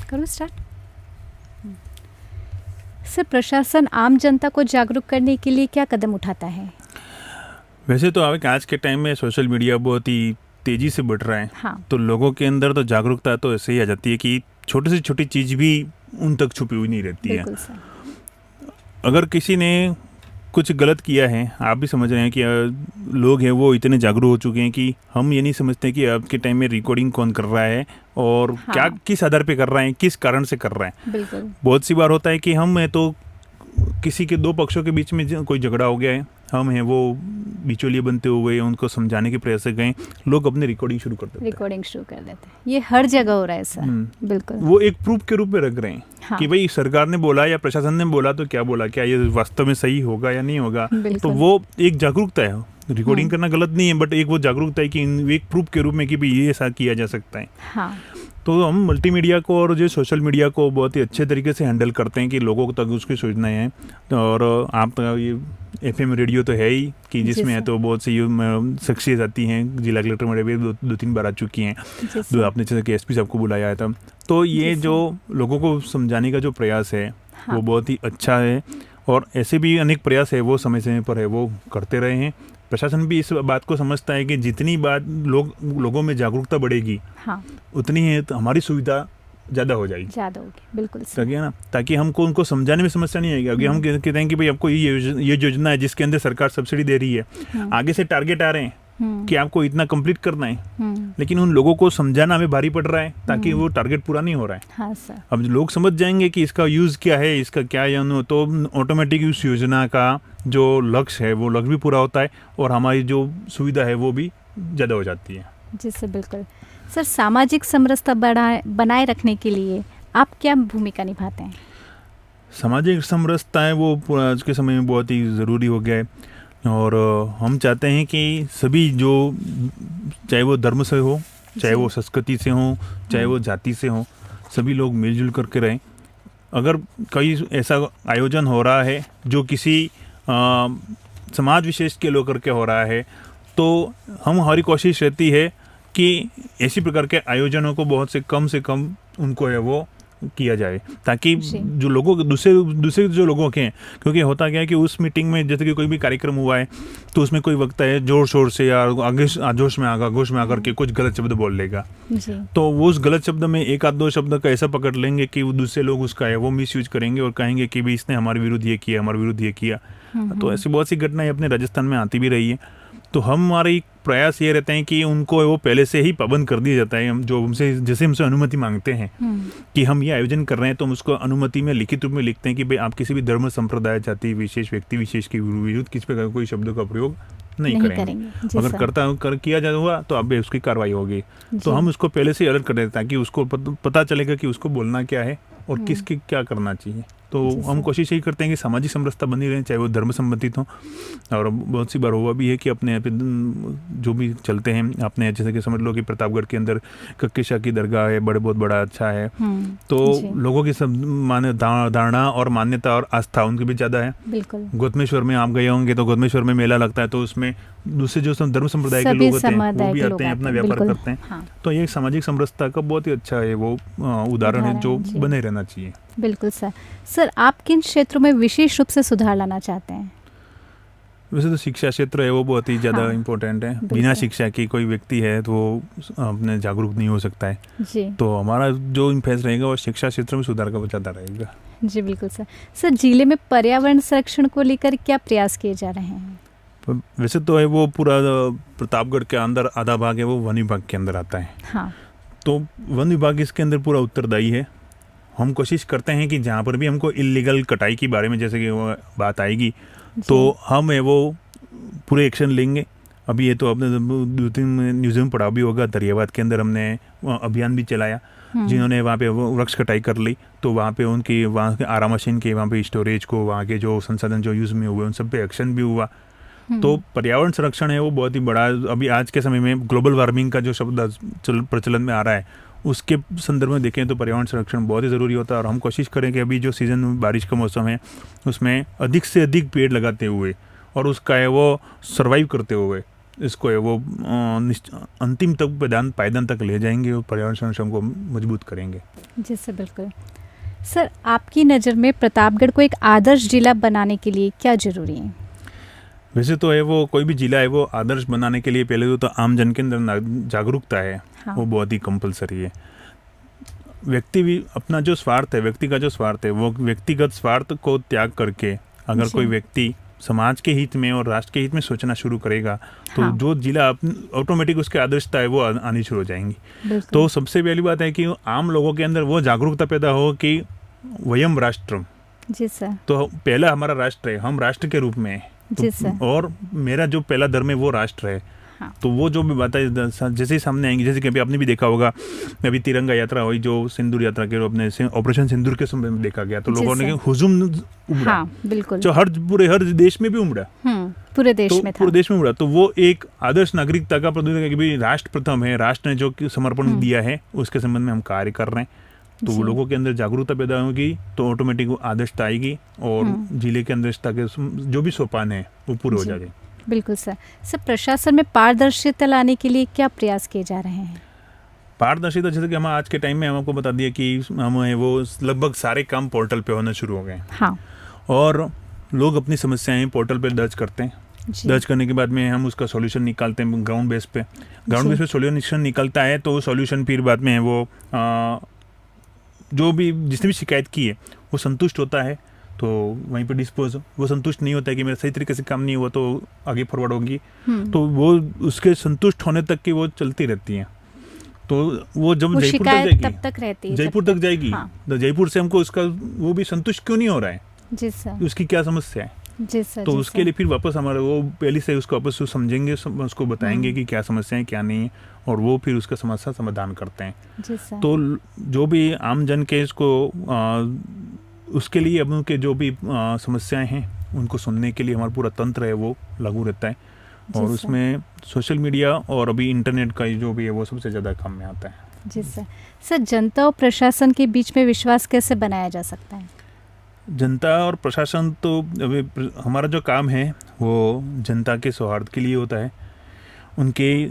करो स्टार्ट। सर, प्रशासन आम जनता को जागरूक करने के लिए क्या कदम उठाता है? वैसे तो आज के टाइम में सोशल मीडिया बहुत ही तेजी से बढ़ रहा है। हाँ। तो लोगों के अंदर तो जागरूकता तो ऐसे ही आ जाती है कि छोटी से छोटी चीज भी उन तक छुपी हुई नहीं रहती है। अगर किसी ने कुछ गलत किया है, आप भी समझ रहे हैं कि लोग हैं वो इतने जागरूक हो चुके हैं कि हम ये नहीं समझते कि अब के टाइम में रिकॉर्डिंग कौन कर रहा है और हाँ। क्या किस आधार पे कर रहा है, किस कारण से कर रहा है। बिल्कुल। बहुत सी बार होता है कि हम तो किसी के 2 पक्षों के बीच में कोई झगड़ा हो गया है, हम हैं वो बिचौलिए बनते हुए उनको समझाने के प्रयास से गए, लोग अपनी रिकॉर्डिंग शुरू कर देते हैं। ये हर जगह हो रहा है सर। बिल्कुल, वो एक प्रूफ के रूप में रख रहे हैं। हाँ। कि भाई सरकार ने बोला या प्रशासन ने बोला तो क्या बोला, क्या ये वास्तव में सही होगा या नहीं होगा। तो वो एक जागरूकता है, रिकॉर्डिंग करना गलत नहीं है, बट एक वो जागरूकता है कि एक प्रूफ के रूप में कि भाई ये ऐसा किया जा सकता है। हाँ। तो हम मल्टीमीडिया को और जो सोशल मीडिया को बहुत ही अच्छे तरीके से हैंडल करते हैं कि लोगों तक उसकी सूचनाएं हैं। और आप ये FM रेडियो तो है ही कि जिसमें है तो बहुत सी शख्सियत आती हैं, जिला कलेक्टर मेरे भी दो तीन बार आ चुकी हैं, जो आपने जैसे कि SP साहब को बुलाया था। तो ये जो लोगों को समझाने का जो प्रयास है वो बहुत ही अच्छा है, और ऐसे भी अनेक प्रयास है वो समय समय पर है वो करते रहे हैं। प्रशासन भी इस बात को समझता है कि जितनी बात लोगों में जागरूकता बढ़ेगी, हाँ, उतनी है तो हमारी सुविधा ज़्यादा हो जाएगी, ज़्यादा होगी। बिल्कुल सही ना, ताकि हमको उनको समझाने में समस्या नहीं आएगी। अभी हम कहते हैं कि भाई आपको ये योजना है जिसके अंदर सरकार सब्सिडी दे रही है, आगे से टारगेट आ रहे हैं कि आपको इतना कंप्लीट करना है, लेकिन उन लोगों को समझाना हमें भारी पड़ रहा है ताकि वो टारगेट पूरा नहीं हो रहा है। हाँ सर। अब लोग समझ जाएंगे कि इसका यूज़ क्या है, इसका क्या तो ऑटोमेटिक उस योजना का जो लक्ष्य है वो लक्ष्य भी पूरा होता है और हमारी जो सुविधा है वो भी ज़्यादा हो जाती है। जी सर, बिल्कुल। सर, सामाजिक समरसता बनाए रखने के लिए आप क्या भूमिका निभाते हैं? सामाजिक समरसता है वो आज के समय में बहुत ही ज़रूरी हो गया है, और हम चाहते हैं कि सभी जो, चाहे वो धर्म से हो, चाहे वो संस्कृति से हो, चाहे वो जाति से हो, सभी लोग मिलजुल करके रहें। अगर कोई ऐसा आयोजन हो रहा है जो किसी समाज विशेष के लोग करके हो रहा है, तो हमारी कोशिश रहती है कि ऐसी प्रकार के आयोजनों को बहुत से कम उनको है वो किया जाए, ताकि जो लोगों दूसरे जो लोगों के हैं, क्योंकि होता क्या है कि उस मीटिंग में जैसे कि कोई भी कार्यक्रम हुआ है तो उसमें कोई वक्ता है जोर शोर से या आगोश में आकर के कुछ गलत शब्द बोल लेगा, तो वो उस गलत शब्द में एक आध दो शब्द का ऐसा पकड़ लेंगे कि वो दूसरे लोग उसका है वो मिसयूज करेंगे और कहेंगे कि भाई इसने हमारे विरुद्ध ये किया, हमारे विरुद्ध ये किया। तो ऐसी बहुत सी घटनाएं अपने राजस्थान में आती भी रही है। तो हमारी प्रयास ये रहते हैं कि उनको वो पहले से ही पाबंद कर दिया जाता है। हम जो जैसे हमसे अनुमति मांगते हैं कि हम ये आयोजन कर रहे हैं, तो हम उसको अनुमति में लिखित रूप में लिखते हैं कि भाई आप किसी भी धर्म, संप्रदाय, जाति विशेष, व्यक्ति विशेष के विरुद्ध किसी प्रकार कोई शब्दों का प्रयोग नहीं करेंगे। अगर किया जा हुआ तो अब उसकी कार्रवाई होगी। तो हम उसको पहले से अलर्ट कर देते हैं ताकि उसको पता चलेगा कि उसको बोलना क्या है और किसके क्या करना चाहिए। तो हम कोशिश यही करते हैं कि सामाजिक समरसता बनी रहे, चाहे वो धर्म संबंधित हो। और बहुत सी बार हुआ भी है कि अपने जो भी चलते हैं अपने, जैसे कि समझ लो कि प्रतापगढ़ के अंदर कक्के शाह की दरगाह है, बहुत बड़ा अच्छा है, तो लोगों की सब धारणा और मान्यता और आस्था उनकी भी ज़्यादा है। गौतमेश्वर में आप गए होंगे तो गौतमेश्वर में मेला लगता है, तो उसमें दूसरे जो धर्म संप्रदाय के लोग होते हैं वो भी आते हैं, अपना व्यापार करते हैं। तो ये सामाजिक समरसता का बहुत ही अच्छा है वो उदाहरण है जो बने रहना चाहिए। बिल्कुल सर। सर, आप किन क्षेत्रों में विशेष रूप से सुधार लाना चाहते हैं? वैसे तो शिक्षा क्षेत्र है वो बहुत ही ज़्यादा इम्पोर्टेंट है। बिना शिक्षा की कोई व्यक्ति है तो वो अपने जागरूक नहीं हो सकता है जी। तो हमारा जो इम्फेस रहेगा वो शिक्षा क्षेत्र में सुधार का ज़्यादा रहेगा। जी बिल्कुल सर। सर, जिले में पर्यावरण संरक्षण को लेकर क्या प्रयास किए जा रहे हैं? वैसे तो है वो पूरा प्रतापगढ़ के अंदर आधा भाग है वो वन विभाग के अंदर आता है। हाँ। तो वन विभाग इसके अंदर पूरा उत्तरदायी है। हम कोशिश करते हैं कि जहाँ पर भी हमको इल्लीगल कटाई के बारे में जैसे कि वो बात आएगी तो हम है वो पूरे एक्शन लेंगे। अभी ये तो आपने 2-3 न्यूज़ में पढ़ा भी होगा, दरियाबाद के अंदर हमने अभियान भी चलाया, जिन्होंने वहाँ पे वो वृक्ष कटाई कर ली, तो वहाँ पे उनकी वहाँ के आरा मशीन के वहाँ पे स्टोरेज को, वहाँ के जो संसाधन जो यूज़ में हुए उन सब पे एक्शन भी हुआ। तो पर्यावरण संरक्षण है वो बहुत ही बड़ा, अभी आज के समय में ग्लोबल वार्मिंग का जो शब्द प्रचलन में आ रहा है उसके संदर्भ में देखें तो पर्यावरण संरक्षण बहुत ही ज़रूरी होता है। और हम कोशिश करें कि अभी जो सीज़न में बारिश का मौसम है उसमें अधिक से अधिक पेड़ लगाते हुए और उसका है वो सर्वाइव करते हुए इसको है वो अंतिम तक पायदान तक ले जाएंगे और पर्यावरण संरक्षण को मजबूत करेंगे। जी सर, बिल्कुल। सर, आपकी नज़र में प्रतापगढ़ को एक आदर्श जिला बनाने के लिए क्या ज़रूरी है? वैसे तो है वो कोई भी जिला है वो आदर्श बनाने के लिए पहले तो आम जन के अंदर जागरूकता है। हाँ। वो बहुत ही कंपलसरी है। व्यक्ति भी अपना जो स्वार्थ है, व्यक्ति का जो स्वार्थ है वो व्यक्तिगत स्वार्थ को त्याग करके अगर कोई व्यक्ति समाज के हित में और राष्ट्र के हित में सोचना शुरू करेगा तो हाँ। जो जिला ऑटोमेटिक उसके आदर्शता है वो आनी शुरू हो जाएंगी। तो सबसे पहली बात है कि आम लोगों के अंदर वो जागरूकता पैदा हो कि वयम राष्ट्रम। जी सर। तो पहला हमारा राष्ट्र है, हम राष्ट्र के रूप में जी सर। और मेरा जो पहला धर्म है वो राष्ट्र है। हाँ। तो वो जो भी बातें जैसे ही सामने आएंगी, जैसे कि अभी आपने भी देखा होगा, अभी तिरंगा यात्रा हुई जो सिंदूर यात्रा के अपने ऑपरेशन सिंदूर के समय में देखा गया, तो लोगों ने हुजूम उमड़ा। हाँ, बिल्कुल। जो हर देश में भी उमड़ा, पूरे देश में था, पूरे देश में उमड़ा। तो वो एक आदर्श नागरिकता का प्रतीक है कि भाई राष्ट्र प्रथम है, राष्ट्र ने जो समर्पण दिया है उसके संबंध में हम कार्य कर रहे हैं। तो लोगों के अंदर जागरूकता पैदा होगी तो ऑटोमेटिक वो आदर्शता आएगी और जिले के अंदर के जो भी सोपान है वो पूरे हो जाएंगे। बिल्कुल सर। सर, प्रशासन में पारदर्शिता लाने के लिए क्या प्रयास किए जा रहे हैं? पारदर्शिता जैसे कि हम आज के टाइम में हमको बता दिया कि हम वो लगभग सारे काम पोर्टल पे होना शुरू हो गए। हाँ। और लोग अपनी समस्याएं पोर्टल पे दर्ज करते हैं। दर्ज करने के बाद में हम उसका सॉल्यूशन निकालते हैं ग्राउंड बेस पे। ग्राउंड बेस पे सॉल्यूशन निकलता है तो सॉल्यूशन फिर बाद में वो जो भी जिसने भी शिकायत की है वो संतुष्ट होता है तो वहीं पे डिस्पोज। वो संतुष्ट नहीं होता है कि मेरा सही तरीके से काम नहीं हुआ तो आगे फॉरवर्ड होगी, तो वो उसके संतुष्ट होने तक की वो चलती रहती हैं। तो वो जब जयपुर तक जाएगी, तब तक रहती है, जयपुर तक जाएगी। हाँ। तो जयपुर से हमको उसका वो भी संतुष्ट क्यों नहीं हो रहा है, जी सर, उसकी क्या समस्या है, जी सर, तो उसके लिए फिर वापस हमारे वो पहले से उसको वापस समझेंगे, उसको बताएंगे कि क्या समस्या है क्या नहीं है, और वो फिर उसका समस्या समाधान करते हैं। जी सर। तो जो भी आम जन के इसको उसके लिए अब उनके जो भी समस्याएं हैं उनको सुनने के लिए हमारा पूरा तंत्र है वो लागू रहता है। और उसमें सोशल मीडिया और अभी इंटरनेट का जो भी है वो सबसे ज़्यादा काम में आता है। जी सर। सर, जनता और प्रशासन के बीच में विश्वास कैसे बनाया जा सकता है? जनता और प्रशासन तो अभी हमारा जो काम है वो जनता के सौहार्द के लिए होता है, उनके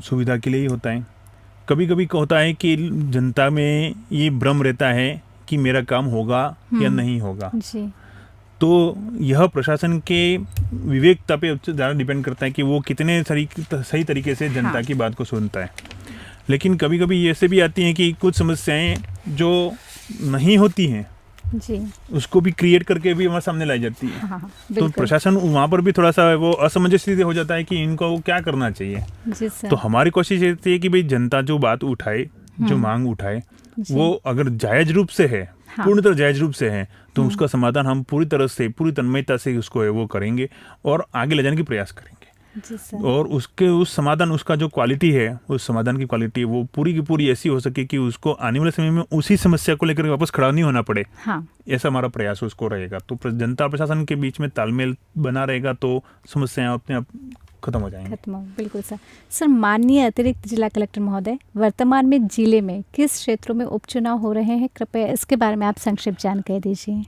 सुविधा के लिए ही होता है। कभी कभी होता है कि जनता में ये भ्रम रहता है कि मेरा काम होगा या नहीं होगा, जी। तो यह प्रशासन के विवेकता पे ज़्यादा डिपेंड करता है कि वो कितने सही तरीके से जनता की बात को सुनता है। लेकिन कभी कभी ऐसे भी आती हैं कि कुछ समस्याएं जो नहीं होती हैं जी, उसको भी क्रिएट करके भी हमारे सामने लाई जाती है। हाँ, तो प्रशासन वहाँ पर भी थोड़ा सा वो असमंजस हो जाता है कि इनको क्या करना चाहिए। जी सर। तो हमारी कोशिश रहती है कि भाई जनता जो बात उठाए, जो मांग उठाए, वो अगर जायज रूप से है, पूर्ण तरह जायज रूप से है, तो उसका समाधान हम पूरी तरह से पूरी तन्मयता से उसको है वो करेंगे और आगे ले जाने की प्रयास करेंगे। जी सर। और उसके उस समाधान उसका जो क्वालिटी है, उस समाधान की क्वालिटी वो पूरी की पूरी ऐसी हो सके कि उसको आने वाले समय में उसी समस्या को लेकर वापस खड़ा नहीं होना पड़े। हाँ। ऐसा हमारा प्रयास उसको रहेगा। तो जनता प्रशासन के बीच में तालमेल बना रहेगा तो समस्याएं अपने आप खत्म हो जाएंगे। बिल्कुल सर। सर, माननीय अतिरिक्त जिला कलेक्टर महोदय, वर्तमान में जिले में किस क्षेत्रों में उपचुनाव हो रहे हैं, कृपया इसके बारे में आप संक्षिप्त जानकारी दीजिए।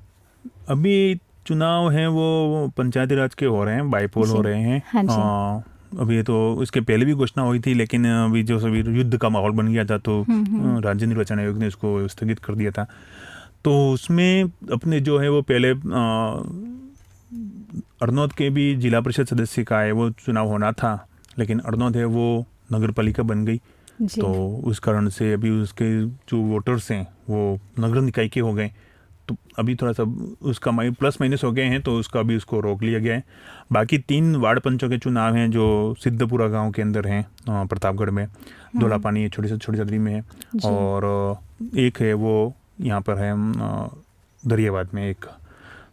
अभी चुनाव हैं वो पंचायती राज के हो रहे हैं, बाईपोल हो रहे हैं। हाँ, अभी तो इसके पहले भी घोषणा हुई थी, लेकिन अभी जो सभी युद्ध का माहौल बन गया था तो राज्य निर्वाचन आयोग ने इसको स्थगित कर दिया था। तो उसमें अपने जो है वो पहले अरनौद के भी जिला परिषद सदस्य का है वो चुनाव होना था, लेकिन अरनौद है वो नगर पालिका बन गई। तो उस कारण से अभी उसके जो वोटर्स हैं वो नगर निकाय के हो गए। तो अभी थोड़ा सा उसका प्लस माइनस हो गए हैं, तो उसका भी उसको रोक लिया गया है। बाकी 3 वार्ड पंचों के चुनाव हैं जो सिद्धपुरा गांव के अंदर हैं, प्रतापगढ़ में, धौलापानी छोटी सदरी में है, और एक है वो यहाँ पर है दरियाबाद में एक।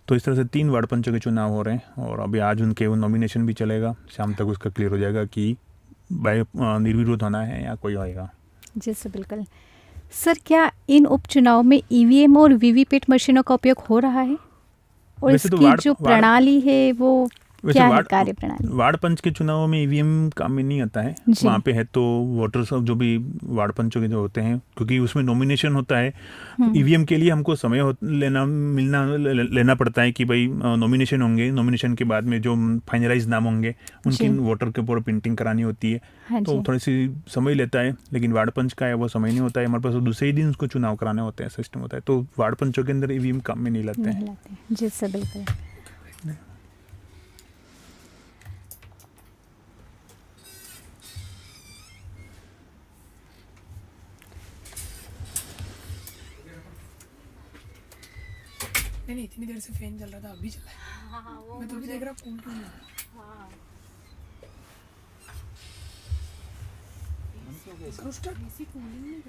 तो इस तरह से 3 वार्ड पंचों के चुनाव हो रहे हैं और अभी आज उनके वो नॉमिनेशन भी चलेगा। शाम तक उसका क्लियर हो जाएगा कि निर्विरोध होना है या कोई होएगा। जी सर, बिल्कुल। सर, क्या इन उपचुनाव में ईवीएम और वीवीपैट मशीनों का उपयोग हो रहा है, और इसकी जो प्रणाली है वो क्या है, कार्य प्रणाली? वार्ड पंच के चुनावों में ईवीएम काम में नहीं आता है। वहाँ पे है तो वोटर्स जो भी वार्ड पंचों के जो होते हैं, क्योंकि उसमें नॉमिनेशन होता है, ईवीएम के लिए हमको समय लेना पड़ता है कि भाई नॉमिनेशन होंगे, नॉमिनेशन के बाद में जो फाइनलाइज नाम होंगे उनकी वोटर के ऊपर प्रिंटिंग करानी होती है। तो थोड़ी सी समय लेता है, लेकिन वार्ड पंच का है वो समय नहीं होता है हमारे पास, दूसरे ही दिन उसको चुनाव कराने होते हैं, सिस्टम होता है। तो वार्ड पंचों के अंदर ईवीएम काम में नहीं लाते हैं। जी सर, बिल्कुल। नहीं, इतनी देर से फैन चल रहा था, अभी चला है। हाँ, मैं तो भी देख रहा कूल क्यों नहीं। हाँ,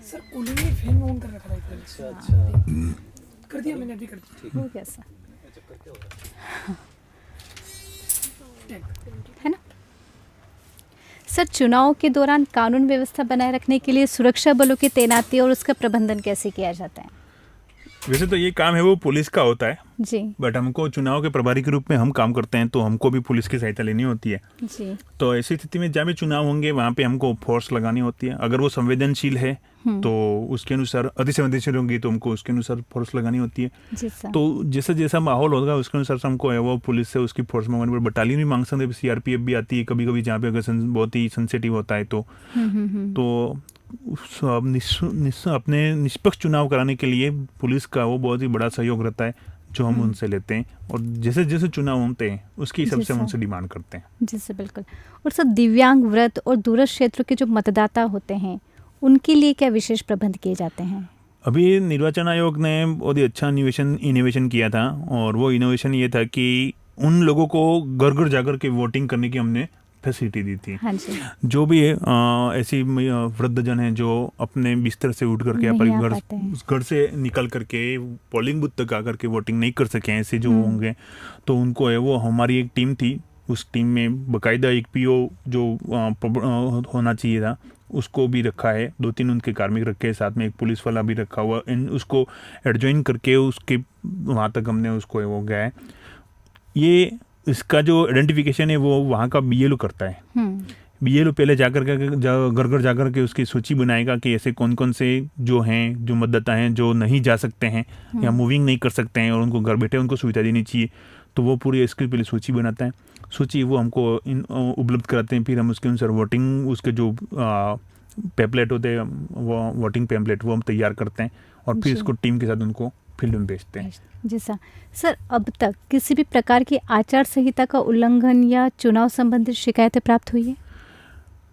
सर कूलिंग में फैन ऑन कर रखा था इधर। अच्छा, कर दिया मैंने, अभी कर दिया। हो गया सर। है ना। सर, चुनाव के दौरान कानून व्यवस्था बनाए रखने के लिए सुरक्षा बलों की तैनाती और उसका प्रबंधन कैसे किया जाता है? वैसे तो ये काम है वो पुलिस का होता है जी। बट हमको चुनाव के प्रभारी के रूप में हम काम करते हैं, तो हमको भी पुलिस की सहायता लेनी होती है जी। तो ऐसी स्थिति में जहाँ भी चुनाव होंगे वहाँ पे हमको फोर्स लगानी होती है। अगर वो संवेदनशील है तो उसके अनुसार, अति संवेदनशील होंगी तो हमको उसके अनुसार फोर्स लगानी होती है। जी सर। तो जैसा जैसा माहौल होगा उसके अनुसार से हमको है वो पुलिस से उसकी फोर्स मंगवानी पड़े। बटालियन भी मांग सकते हैं, सीआरपीएफ भी आती है कभी कभी, जहाँ पे अगर बहुत ही सेंसिटिव होता है तो अपने निष्पक्ष चुनाव कराने के लिए पुलिस का वो बहुत ही बड़ा सहयोग रहता है जो हम उनसे लेते हैं, और जैसे जैसे चुनाव होते हैं उसके हिसाब से हम उनसे डिमांड करते हैं। जी सर, बिल्कुल। और सर, दिव्यांग, वृद्ध और दूरस्थ क्षेत्रों के जो मतदाता होते हैं उनके लिए क्या विशेष प्रबंध किए जाते हैं? अभी निर्वाचन आयोग ने बहुत ही अच्छा इनोवेशन किया था, और वो इनोवेशन ये था कि उन लोगों को घर घर जाकर के वोटिंग करने की हमने फैसिलिटी दी थी। हाँ जी। जो भी ऐसी वृद्धजन हैं जो अपने बिस्तर से उठ करके अपने घर से निकल करके पोलिंग बूथ तक आकर के वोटिंग नहीं कर सके, ऐसे जो होंगे, तो उनको है वो, हमारी एक टीम थी, उस टीम में बकायदा एक पीओ जो होना चाहिए था उसको भी रखा है, 2-3 उनके कार्मिक रखे हैं, साथ में एक पुलिस वाला भी रखा हुआ, उसको एडजॉइन करके उसके वहाँ तक हमने उसको वो गया है। ये इसका जो आइडेंटिफिकेशन है वो वहाँ का बीएलओ करता है। बीएलओ पहले जाकर के घर घर जाकर के उसकी सूची बनाएगा कि ऐसे कौन कौन से जो हैं, जो मतदाता हैं जो नहीं जा सकते हैं या मूविंग नहीं कर सकते हैं और उनको घर बैठे उनको सुविधा देनी चाहिए, तो वो पूरी इसके पहले सूची बनाता है। सूची वो हमको उपलब्ध कराते हैं, फिर हम उसके अनुसार वोटिंग, उसके जो पैम्पलेट होते हैं, वो वोटिंग पैम्पलेट वो हम तैयार करते हैं और फिर इसको टीम के साथ उनको फील्ड में भेजते हैं। जी सर, अब तक किसी भी प्रकार की आचार संहिता का उल्लंघन या चुनाव संबंधित शिकायतें प्राप्त हुई है?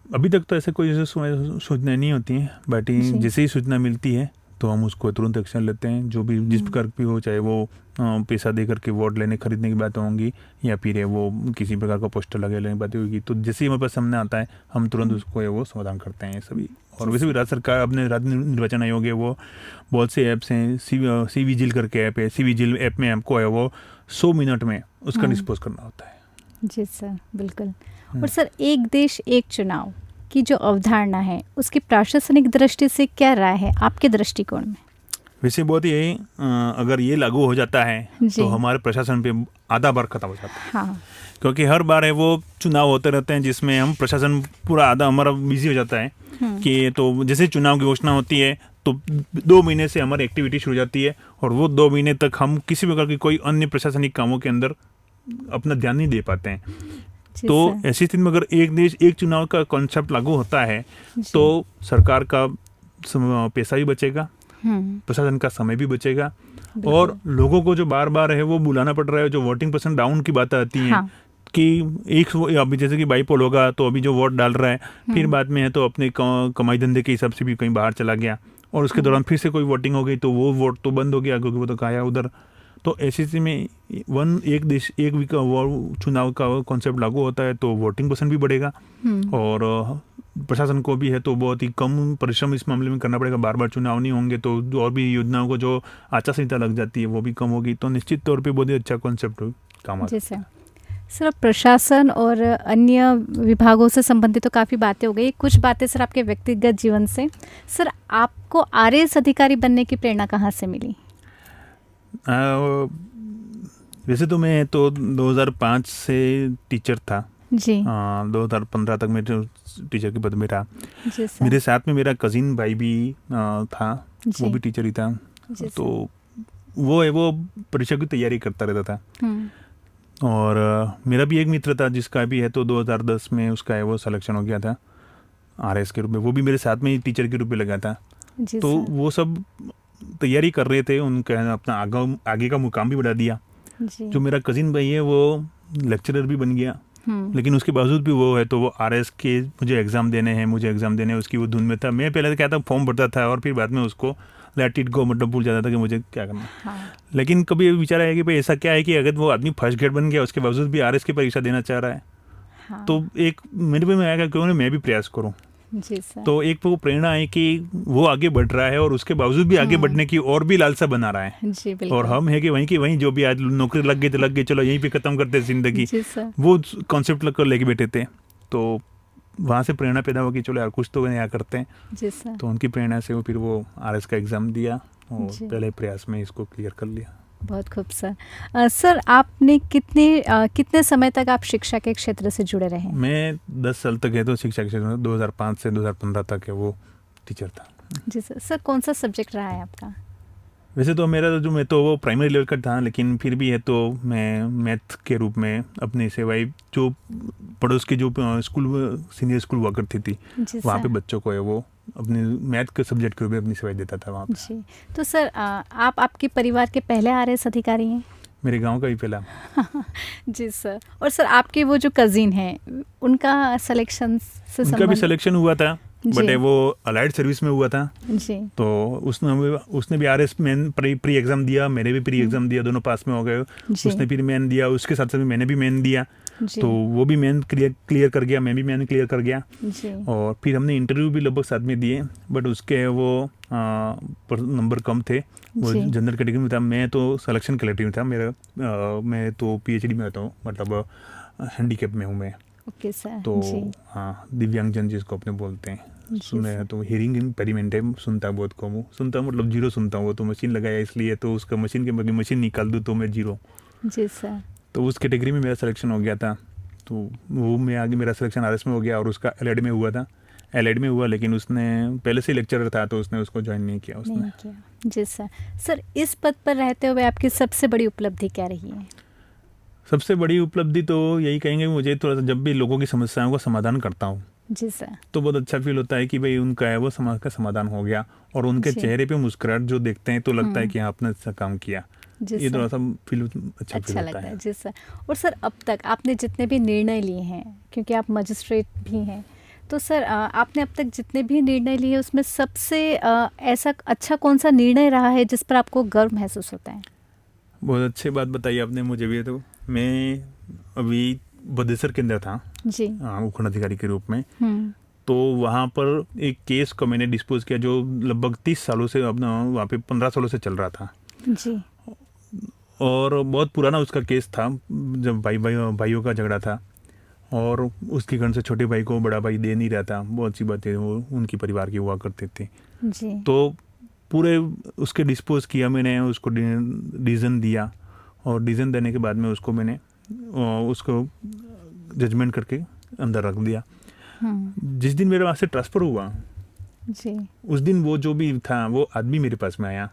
अभी तक तो ऐसे कोई सूचना नहीं होती है, बट जैसे ही सूचना मिलती है तो हम उसको तुरंत एक्शन लेते हैं। जो भी जिस प्रकार की हो, चाहे वो पैसा दे करके वोट लेने खरीदने की बात होंगी या फिर वो किसी प्रकार का पोस्टर लगे लेने की बात होगी, तो जैसे ही हमारे पास सामने आता है हम तुरंत उसको वो समाधान करते हैं सभी। और वैसे भी राज्य सरकार, अपने राज्य निर्वाचन आयोग है वो बहुत से ऐप्स हैं, सी विजिल करके ऐप है, सी विजिल ऐप में हमको है वो 100 मिनट में उसका डिस्पोज करना होता है। जी सर, बिल्कुल। और सर, एक देश एक चुनाव की जो अवधारणा है उसकी प्रशासनिक दृष्टि से क्या राय है आपके दृष्टिकोण में? वैसे बहुत ही अगर ये लागू हो जाता है तो हमारे प्रशासन पे आधा बार खत्म हो जाता है। हाँ। क्योंकि हर बार है वो चुनाव होते रहते हैं जिसमें हम प्रशासन पूरा आधा हमारा बिजी हो जाता है कि, तो जैसे चुनाव की घोषणा होती है तो 2 महीने से हमारी एक्टिविटी शुरू हो जाती है और वो 2 महीने तक हम किसी प्रकार की कोई अन्य प्रशासनिक कामों के अंदर अपना ध्यान नहीं दे पाते हैं। तो ऐसी स्थिति में अगर एक देश एक चुनाव का कॉन्सेप्ट लागू होता है तो सरकार का पैसा भी बचेगा, प्रशासन का समय भी बचेगा, और लोगों को जो बार बार है वो बुलाना पड़ रहा है, जो वोटिंग परसेंट डाउन की बातें आती हैं कि एक अभी जैसे कि बाईपोल होगा तो अभी जो वोट डाल रहा है फिर बाद में है तो अपने कमाई धंधे के हिसाब से भी कहीं बाहर चला गया और उसके दौरान फिर से कोई वोटिंग हो गई तो वो वोट तो बंद हो गया क्योंकि वो तो खाया उधर। तो ऐसी स्थिति में एक देश एक चुनाव का कॉन्सेप्ट लागू होता है तो वोटिंग परसेंट भी बढ़ेगा और प्रशासन को भी है तो बहुत ही कम परिश्रम इस मामले में करना पड़ेगा। बार बार चुनाव नहीं होंगे तो और भी योजनाओं को जो आचार संहिता लग जाती है वो भी कम होगी, तो निश्चित तौर पे बहुत ही अच्छा कॉन्सेप्ट काम आता है। सर, प्रशासन और अन्य विभागों से संबंधित तो काफ़ी बातें हो गई, कुछ बातें सर आपके व्यक्तिगत जीवन से। सर, आपको आरएएस अधिकारी बनने की प्रेरणा कहाँ से मिली? वैसे तो मैं तो 2005 से टीचर था जी। 2015 तक मैं टीचर के पद में रहा। मेरे साथ में मेरा कजिन भाई भी था, वो भी टीचर ही था, तो वो परीक्षा की तैयारी करता रहता था। और मेरा भी एक मित्र था जिसका भी है तो 2010 में उसका है वो सिलेक्शन हो गया था आरएएस के रूप में, वो भी मेरे साथ में टीचर के रूप में लगा था। तो वो सब तैयारी कर रहे थे, उनका अपना आगे का मुकाम भी बढ़ा दिया। जो मेरा कजिन भाई है वो लेक्चरर भी बन गया, लेकिन उसके बावजूद भी वो है तो वो आरएएस के मुझे एग्ज़ाम देने हैं उसकी वो धुन में था। मैं पहले तो क्या था फॉर्म भरता था और फिर बाद में उसको लेट इट गो मतलब भूल जाता था कि मुझे क्या करना। लेकिन कभी विचार आया कि भाई ऐसा क्या है कि अगर वो आदमी फर्स्ट ग्रेड बन गया उसके बावजूद भी आरएएस की परीक्षा देना चाह रहा है तो एक मेरे पे में आएगा क्यों ना मैं भी प्रयास करूँ। जी सर। तो एक वो प्रेरणा है कि वो आगे बढ़ रहा है और उसके बावजूद भी आगे बढ़ने की और भी लालसा बना रहा है। जी बिल्कुल। और हम है कि वहीं जो भी आज नौकरी लग गई तो लग गई, चलो यहीं पे खत्म करते जिंदगी, जी सर। वो कॉन्सेप्ट लगकर लेके बैठे थे। तो वहाँ से प्रेरणा पैदा होगी, चलो यार कुछ तो नया करते हैं। जी सर। तो उनकी प्रेरणा से वो फिर वो RS का एग्ज़ाम दिया और जी। पहले प्रयास में इसको क्लियर कर लिया। बहुत खूब सर। सर आपने कितने समय तक आप शिक्षा के क्षेत्र से जुड़े रहे? मैं 10 साल तक है तो शिक्षा के क्षेत्र में 2005 से 2015 तक है वो टीचर था। जी सर। सर कौन सा सब्जेक्ट रहा है आपका? वैसे तो मेरा जो मैं तो वो प्राइमरी लेवल का था, लेकिन फिर भी है तो मैं मैथ के रूप में अपनी सेवाएं जो पड़ोस के जो स्कूल सीनियर स्कूल हुआ करती थी वहाँ पे बच्चों को है वो अपने मैथ के सब्जेक्ट के रूप में अपनी सेवाएं देता था वहाँ पे। जी। तो सर आप आपके परिवार के पहले RS अधिकारी हैं? मेरे गांव का ही पहला। जी सर। और सर आपके वो जो कजिन हैं उनका सिलेक्शन से उनका भी सिलेक्शन हुआ था, बट वो अलाइड सर्विस में हुआ था। जी। तो उसने भी RS मेन प्री एग्जाम दिया, मैंने भी प्री एग्जाम दिया, दोनों पास में हो गए। उसने फिर मेन दिया, उसके साथ साथ मैंने भी मेन दिया। तो वो भी मेन क्लियर कर गया, मैं भी मेन क्लियर कर गया। और फिर हमने इंटरव्यू भी लगभग साथ में दिए, बट उसके वो नंबर कम थे। वो जनरल कैटेगरी में था, मैं तो सिलेक्शन कैटेगरी में था। मैं तो PhD में रहता हूँ, मतलब हैंडीकैप में हूँ मैं। Okay sir. तो हाँ, दिव्यांगजन जिसको अपने बोलते हैं। सुने तो हियरिंग इम्पेरिमेंट है, सुनता बहुत कम हूँ। सुनता मतलब जीरो सुनता हूँ। वो तो मशीन लगाया इसलिए, तो उसका मशीन के बगैर मशीन निकाल दूँ तो मैं जीरो। जी सर। तो उस कैटेगरी में मेरा सिलेक्शन हो गया था। तो वो मैं आगे मेरा सिलेक्शन RS में हो गया और उसका एलआईडी में हुआ था। एलआईडी में हुआ, लेकिन उसने पहले से लेक्चरर था तो उसने उसको ज्वाइन नहीं किया। उसने जी सर। सर इस पद पर रहते हुए आपकी सबसे बड़ी उपलब्धि क्या रही है? सबसे बड़ी उपलब्धि तो यही कहेंगे, मुझे थोड़ा सा जब भी लोगों की समस्याओं का समाधान करता हूँ जी सर, तो बहुत अच्छा फील होता है कि भाई उनका है वो समाज का समाधान हो गया और उनके चेहरे पे मुस्कुराहट जो देखते हैं तो लगता है कि हाँ आपने अच्छा काम किया। ये थोड़ा सा फील अच्छा लगता है जी सर। और सर अब तक आपने जितने भी निर्णय लिए हैं, क्योंकि आप मजिस्ट्रेट भी हैं, तो सर आपने अब तक जितने भी निर्णय लिए उसमें सबसे ऐसा अच्छा कौन सा निर्णय रहा है जिस पर आपको गर्व महसूस होता है? बहुत अच्छी बात बताई आपने मुझे भी। तो मैं अभी बदेसर के अंदर था जी, उपखंड अधिकारी के रूप में। तो वहाँ पर एक केस को मैंने डिस्पोज किया जो लगभग 30 सालों से अपना वहाँ पे 15 सालों से चल रहा था जी, और बहुत पुराना उसका केस था जब भाइयों का झगड़ा था और उसके कारण से छोटे भाई को बड़ा भाई दे नहीं रहा था। बहुत सी बातें वो उनकी परिवार की हुआ करते थे जी। तो पूरे उसके डिस्पोज किया मैंने, उसको डिसीजन दिया और डिसीजन देने के बाद में उसको मैंने उसको जजमेंट करके अंदर रख दिया। जिस दिन मेरे वहाँ से ट्रांसफ़र हुआ जी, उस दिन वो जो भी था वो आदमी मेरे पास में आया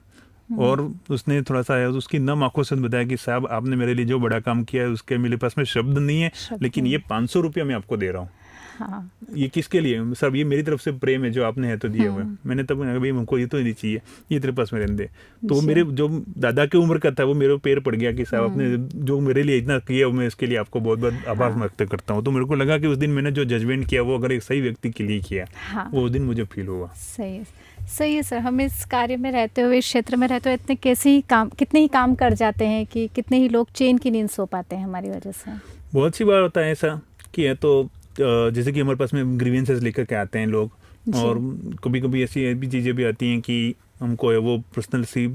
और उसने थोड़ा सा उसकी नम आंखों से बताया कि साहब आपने मेरे लिए जो बड़ा काम किया है उसके मेरे पास में शब्द नहीं है, लेकिन ये 500 रुपया मैं आपको दे रहा हूँ। हाँ। ये किसके लिए? सब ये मेरी तरफ से प्रेम है जो आपने है तो दिए हुए। मैंने तब भाई हमको ये तो नहीं चाहिए, ये तेरे पास में रहने दे। तो मेरे जो दादा की उम्र का था वो मेरे पैर पड़ गया कि साहब आपने जो मेरे लिए इतना किया मैं इसके लिए आपको बहुत बहुत आभार व्यक्त करता हूँ। तो मेरे को लगा कि उस दिन मैंने जो जजमेंट किया वो अगर एक सही व्यक्ति के लिए किया वो उस दिन मुझे फील हुआ। सही है सर। हम इस कार्य में रहते हुए, इस क्षेत्र में रहते हुए कितने ही काम कर जाते हैं कि कितने ही लोग चैन की नींद सो पाते हैं हमारी वजह से। बहुत सी बार होता है ऐसा कि है तो जैसे कि हमारे पास में ग्रीवेंसेस लेकर के आते हैं लोग, और कभी कभी ऐसी भी चीज़ें भी आती हैं कि हमको है वो पर्सनल सी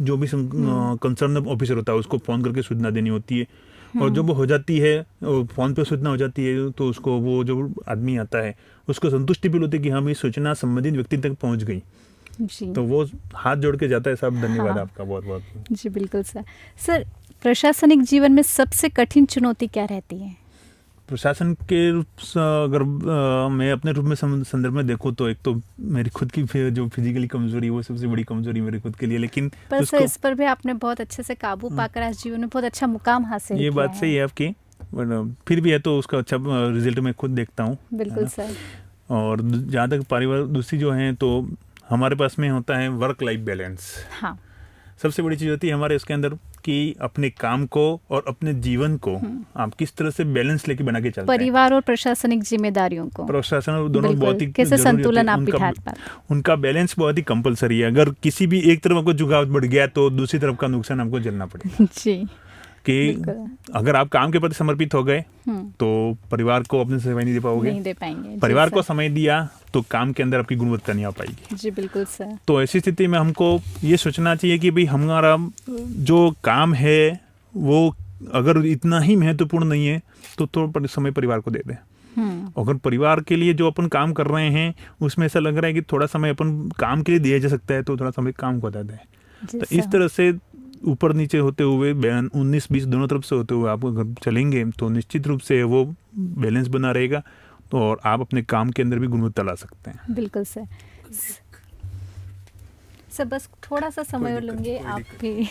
जो भी कंसर्न ऑफिसर होता है उसको फ़ोन करके सूचना देनी होती है, और जब वो हो जाती है फ़ोन पे सूचना हो जाती है तो उसको वो जो आदमी आता है उसको संतुष्टि भी होती है कि हम इस सूचना संबंधित व्यक्ति तक पहुंच गई जी। तो वो हाथ जोड़ के जाता है। साहब धन्यवाद आपका बहुत बहुत जी। बिल्कुल सर। सर प्रशासनिक जीवन में सबसे कठिन चुनौती क्या रहती है? प्रशासन के अगर मैं अपने रूप में संदर्भ में देखूँ तो एक तो मेरी खुद की जो फिजिकली कमजोरी है वो सबसे बड़ी कमजोरी मेरी खुद के लिए, लेकिन पर सर इस पर भी आपने बहुत अच्छे से काबू पाकर आज जीवन में बहुत अच्छा मुकाम हासिल किया। ये बात सही है आपकी, फिर भी है तो उसका अच्छा रिजल्ट मैं खुद देखता हूँ। बिल्कुल सर। और जहाँ तक परिवार दूसरी जो है तो हमारे पास में होता है वर्क लाइफ बैलेंस। हाँ, सबसे बड़ी चीज़ होती है हमारे उसके अंदर कि अपने काम को और अपने जीवन को आप किस तरह से बैलेंस लेके बना के चलते हैं। परिवार और प्रशासनिक जिम्मेदारियों को, प्रशासन दोनों बहुत ही कैसे संतुलन आप बिठाते हैं। उनका बैलेंस बहुत ही कंपलसरी है। अगर किसी भी एक तरफ को झुकाव बढ़ गया तो दूसरी तरफ का नुकसान हमको झेलना पड़ेगा जी। कि अगर आप काम के प्रति समर्पित हो गए तो परिवार को अपनी सेवा नहीं दे पाओगे, नहीं दे पाएंगे। परिवार को समय दिया तो काम के अंदर आपकी गुणवत्ता नहीं आ पाएगी। जी बिल्कुल सर। तो ऐसी स्थिति में हमको ये सोचना चाहिए कि भाई हमारा जो काम है वो अगर इतना ही महत्वपूर्ण नहीं है तो थोड़ा समय परिवार को दे दें। अगर परिवार के लिए जो अपन काम कर रहे हैं उसमें ऐसा लग रहा है कि थोड़ा समय अपन काम के लिए दिया जा सकता है तो थोड़ा समय काम को दे दें। तो इस तरह से ऊपर नीचे होते हुए 19-20 दोनों तरफ से होते हुए आप अगर चलेंगे तो निश्चित रूप से वो बैलेंस बना रहेगा तो और आप अपने काम के अंदर भी गुणवत्ता ला सकते हैं। बिल्कुल सर। सर बस थोड़ा सा समय और लेंगे आप भी।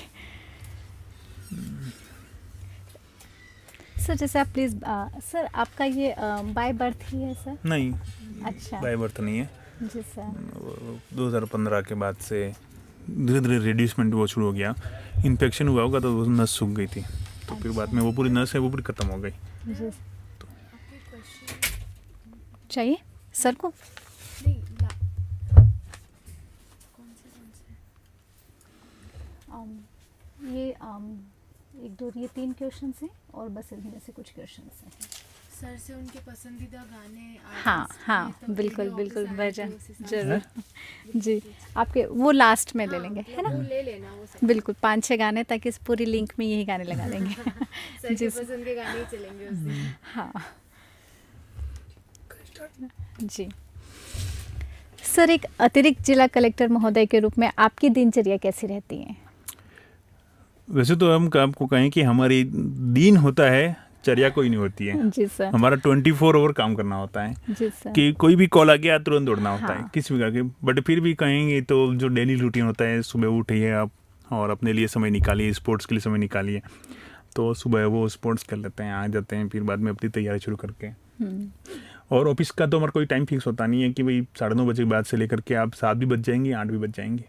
सर जैसे आप प्लीज़ सर आपका ये बाय बर्थ ही है सर? नहीं, अच्छा, बाय बर्थ नहीं है जी सर। 2015 के बाद से धीरे धीरे रिड्यूसमेंट वो शुरू हो गया। इन्फेक्शन हुआ होगा तो वो नस सूख गई थी, तो फिर बाद में वो पूरी नस है वो पूरी खत्म हो गई। जी चाहिए सर को? ये 1-2 ये 3 क्वेश्चन हैं और बस इनमें से कुछ क्वेश्चन हैं सर से। उनके पसंदीदा गाने हाँ बिल्कुल बिल्कुल भजन जरूर जी आपके वो लास्ट में ले लेंगे, है ना? ले लेना वो बिल्कुल 5-6 गाने ताकि इस पूरी लिंक में यही गाने लगा देंगे। सर के पसंद के गाने ही चलेंगे उस दिन। हाँ जी सर, एक अतिरिक्त जिला कलेक्टर महोदय के रूप में आपकी दिनचर्या कैसी रहती है? वैसे तो हम आपको कहें कि हमारी दिन होता है, चर्या कोई नहीं होती है। जी सर। हमारा 24 ओवर काम करना होता है। जी सर। कि कोई भी कॉल आ गया तुरंत दौड़ना होता है हाँ। किसी भी करके। बट फिर भी कहेंगे तो जो डेली रूटीन होता है, सुबह उठिए आप और अपने लिए समय निकालिए, स्पोर्ट्स के लिए समय निकालिए। तो सुबह वो स्पोर्ट्स कर लेते हैं, आ जाते हैं, फिर बाद में अपनी तैयारी शुरू करके। और ऑफिस का तो हमारा कोई टाइम फिक्स होता नहीं है कि भाई 9:30 बजे के बाद से लेकर के आप 7 भी बज जाएंगे, 8 भी बज जाएंगे।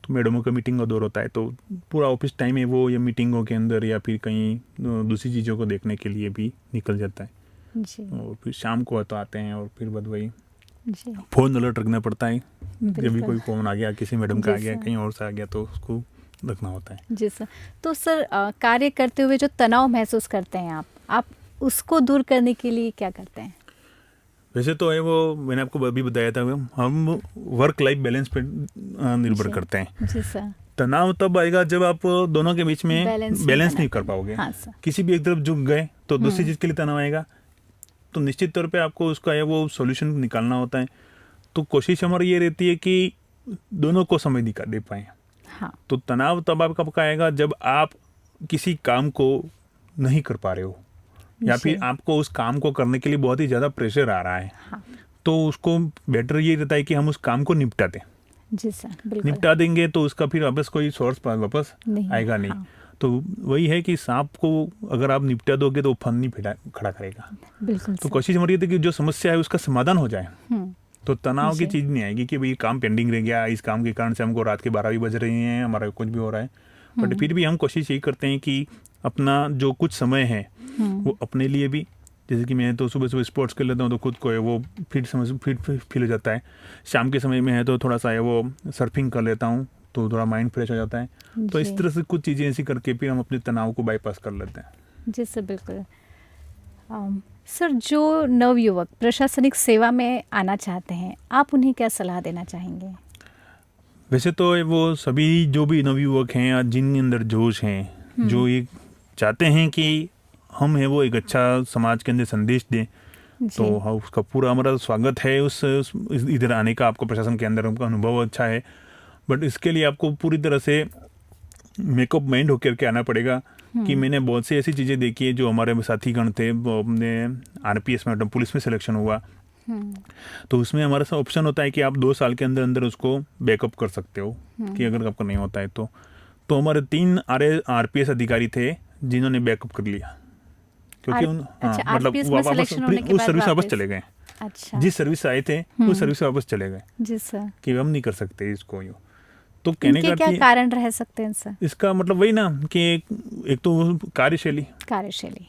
तो मैडमों का मीटिंग का दौर होता है तो पूरा ऑफिस टाइम है वो या मीटिंगों के अंदर या फिर कहीं दूसरी चीज़ों को देखने के लिए भी निकल जाता है। जी। और फिर शाम को तो आते हैं और फिर बाद वही जी। फ़ोन अलर्ट रखना पड़ता है। जब भी बिल्कुल। कोई फ़ोन आ गया, किसी मैडम का आ जी गया, सर। कहीं और से आ गया तो उसको रखना होता है। जी सर। तो सर कार्य करते हुए जो तनाव महसूस करते हैं आप उसको दूर करने के लिए क्या करते हैं? वैसे तो है वो मैंने आपको अभी बताया था, हम वर्क लाइफ बैलेंस पे निर्भर जी। करते हैं। जी सर। तनाव तब आएगा जब आप दोनों के बीच में बैलेंस नहीं कर पाओगे। हाँ सर। किसी भी एक तरफ झुक गए तो दूसरी चीज़ के लिए तनाव आएगा। तो निश्चित तौर पे आपको उसका है वो सॉल्यूशन निकालना होता है। तो कोशिश हमारी ये रहती है कि दोनों को समय दे पाएँ। हाँ। तो तनाव तब आपका कब आएगा जब आप किसी काम को नहीं कर पा रहे हो या फिर आपको उस काम को करने के लिए बहुत ही ज़्यादा प्रेशर आ रहा है। हाँ। तो उसको बेटर ये रहता है कि हम उस काम को निपटा दें। जी सर बिल्कुल। निपटा देंगे तो उसका फिर वापस कोई सोर्स वापस आएगा नहीं। हाँ। तो वही है कि सांप को अगर आप निपटा दोगे तो वो फन नहीं खड़ा करेगा। बिल्कुल तो सर। कोशिश हमारी थी कि जो समस्या है उसका समाधान हो जाए। तो तनाव की जी। चीज़ नहीं आएगी कि भाई काम पेंडिंग रह गया, इस काम के कारण से हमको रात के 12 भी बज रहे हैं, हमारा कुछ भी हो रहा है। बट फिर भी हम कोशिश यही करते हैं कि अपना जो कुछ समय है वो अपने लिए भी, जैसे कि मैं तो सुबह सुबह स्पोर्ट्स कर लेता हूँ तो खुद को है वो फिट फील हो जाता है। शाम के समय में है तो थोड़ा सा है वो सर्फिंग कर लेता हूँ तो थोड़ा माइंड फ्रेश हो जाता है। तो इस तरह से कुछ चीज़ें ऐसी करके फिर हम अपने तनाव को बाईपास कर लेते हैं। जी सर बिल्कुल। सर जो नवयुवक प्रशासनिक सेवा में आना चाहते हैं आप उन्हें क्या सलाह देना चाहेंगे? वैसे तो वो सभी जो भी नवयुवक हैं या जिनके अंदर जोश हैं, जो ये चाहते हैं कि हम है वो एक अच्छा समाज के अंदर संदेश दें, तो उसका पूरा हमारा स्वागत है। उस इधर आने का आपको प्रशासन के अंदर उनका अनुभव अच्छा है। बट इसके लिए आपको पूरी तरह से मेकअप माइंड होकर के आना पड़ेगा कि मैंने बहुत सी ऐसी चीज़ें देखी है। जो हमारे साथीगण थे वो अपने RPS में पुलिस में सिलेक्शन हुआ तो उसमें हमारे साथ ऑप्शन होता है कि आप 2 साल के अंदर अंदर उसको बैकअप कर सकते हो कि अगर आपका नहीं होता है तो हमारे 3 RPS अधिकारी थे जिन्होंने बैकअप कर लिया क्योंकि मतलब उस सर्विस वापस चले गए। अच्छा। जिस सर्विस से आए थे उस सर्विस से वापस चले गए। जी सर। कि हम नहीं कर सकते इसको यूँ। तो कहने का क्या कारण रह सकते हैं सर? इसका मतलब वही ना कि एक तो कार्यशैली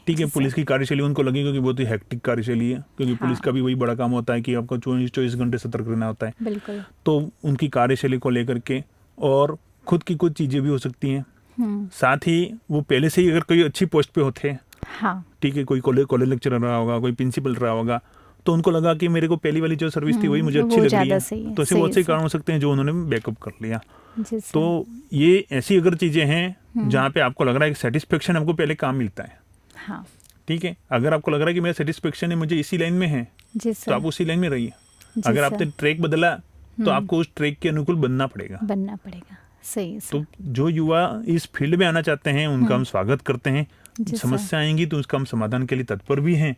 ठीक है। पुलिस की कार्यशैली उनको लगेगी कि बहुत ही हेक्टिक कार्यशैली है क्योंकि पुलिस का भी वही बड़ा काम होता है कि आपको 24 घंटे सतर्क रहना होता है। बिल्कुल। तो उनकी कार्यशैली को लेकर के और खुद की कुछ चीज़ें भी हो सकती हैं साथ ही वो पहले से ही अगर कोई अच्छी पोस्ट पे होते, हाँ, ठीक है, कोई कॉलेज लेक्चरर रहा होगा, कोई प्रिंसिपल रहा होगा, तो उनको लगा कि मेरे को पहली वाली जो सर्विस थी वही मुझे अच्छी लग रही है, तो ऐसे बहुत से कारण हो सकते हैं जो उन्होंने बैकअप कर लिया। तो ये ऐसी अगर चीजें हैं जहाँ पे आपको लग रहा है कि सेटिस्फेक्शन आपको पहले काम मिलता है, हाँ, ठीक है, अगर आपको लग रहा है कि मेरा सेटिस्फेक्शन है मुझे इसी लाइन में है, तो आप उसी लाइन में रहिए। अगर आपने ट्रैक बदला तो आपको उस ट्रैक के अनुकूल बनना पड़ेगा। सही। तो जो युवा इस फील्ड में आना चाहते हैं उनका हम स्वागत करते हैं। समस्या आएंगी तो उसका हम समाधान के लिए तत्पर भी हैं,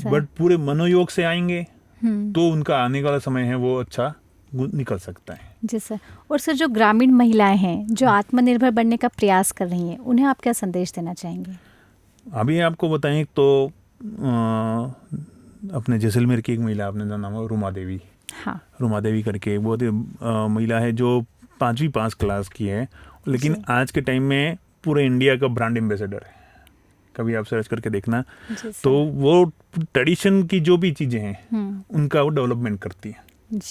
बट पूरे मनोयोग से आएंगे तो उनका आने वाला समय है वो अच्छा निकल सकता है। जी सर। और सर, जो ग्रामीण महिलाएं हैं जो आत्मनिर्भर बनने का प्रयास कर रही हैं, उन्हें आप क्या संदेश देना चाहेंगे? अभी आपको बताएं तो अपने जैसलमेर की एक महिला, आपने नाम है रुमा देवी। हाँ, रुमा देवी करके बहुत महिला है जो 5वीं पास क्लास की है, लेकिन आज के टाइम में पूरे इंडिया का ब्रांड एम्बेसडर है। कभी आप सर्च करके देखना, तो वो ट्रेडिशन की जो भी चीजें हैं उनका वो डेवलपमेंट करती है,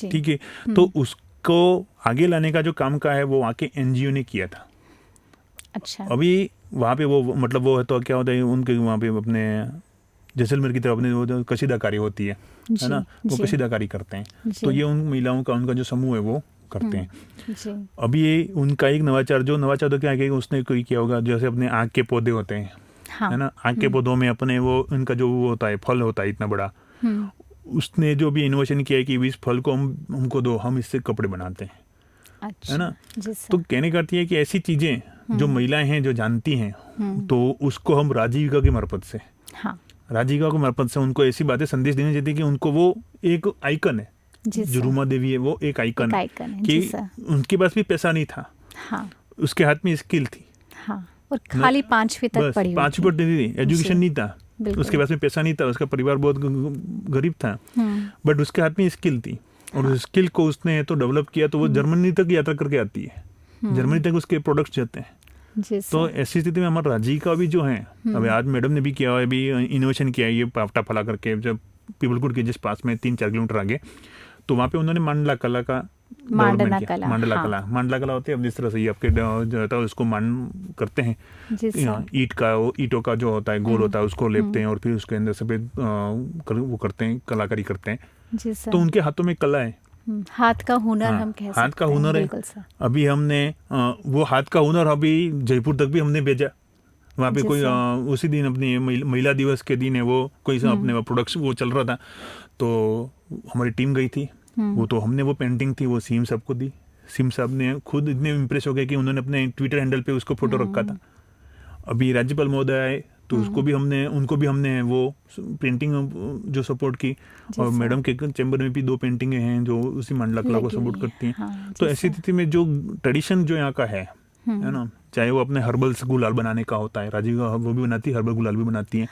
ठीक है। तो उसको आगे लाने का जो काम का है वो वहाँ के एनजीओ ने किया था। अच्छा। अभी वहाँ पे वो मतलब वो है तो क्या होता है उनके वहाँ पे अपने जैसलमेर की तरफ अपने वो कशीदाकारी होती है ना, वो कशीदाकारी करते हैं। तो ये उन महिलाओं का उनका जो समूह है वो करते हैं। अभी ये उनका एक नवाचार तो क्या है कि उसने कोई किया होगा, जैसे अपने आग के पौधे होते हैं, हाँ, है ना, आग के पौधों में अपने वो उनका जो वो होता है फल होता है इतना बड़ा, उसने जो भी इनोवेशन किया है कि इस फल को हमको दो, हम इससे कपड़े बनाते हैं। अच्छा, है ना। तो कहने का अर्थ है कि ऐसी चीजें जो महिलाएं हैं जो जानती हैं, तो उसको हम राजीविका के मार्फत से, हाँ, राजीविका के मार्फत से उनको ऐसी बातें संदेश देनी चाहिए कि उनको वो एक आइकन है, जो रुमा देवी है वो एक आइकन है कि उनके पास भी पैसा नहीं था, हाँ, उसके हाथ में स्किल थी, हाँ, और खाली 5वीं तक पढ़ी, 5वीं तक थी, एजुकेशन नहीं था, उसके पास में पैसा नहीं था, उसका परिवार बहुत गरीब था, बट उसके हाथ में स्किल थी और उस स्किल को उसने तो डेवलप किया, तो वो जर्मनी तक यात्रा करके आती है, जर्मनी तक उसके प्रोडक्ट्स जाते हैं। तो ऐसी स्थिति में हमारा राजीविका भी जो है, अभी आज मैडम ने भी किया है, अभी इनोवेशन किया है, ये पावटा फला करके जब पीपलकुट के जिस पास में 3-4 किलोमीटर आगे, तो वहाँ पे उन्होंने मांडला कला का मांडला कला होती है। अब जिस तरह से आपके जो होता है उसको करते हैं, ईटों का जो होता है गोल होता है उसको लेपते हैं और फिर उसके अंदर सफेद वो करते हैं, कलाकारी करते हैं। तो उनके हाथों में कला है, हाथ का हुनर, हम कह सकते हैं, हाथ का हुनर है। अभी हमने वो हाथ का हुनर अभी जयपुर तक भी हमने भेजा। वहाँ पे कोई उसी दिन अपनी महिला दिवस के दिन है वो कोई अपने प्रोडक्ट्स वो चल रहा था, तो हमारी टीम गई थी, वो तो हमने वो पेंटिंग थी वो सीएम साहब को दी। सीएम साहब ने खुद इतने इम्प्रेस हो गए कि उन्होंने अपने ट्विटर हैंडल पे उसको फोटो रखा था। अभी राज्यपाल महोदय आए तो उनको भी हमने वो पेंटिंग जो सपोर्ट की, और मैडम के चैम्बर में भी 2 पेंटिंगें हैं जो उसी मंडला कला को सपोर्ट करती हैं। तो ऐसी स्थिति में जो ट्रेडिशन जो यहाँ का है ना, चाहे वो अपने हर्बल गुलाल बनाने का होता है, राजीव वो भी बनाती है, हर्बल गुलाल भी बनाती है,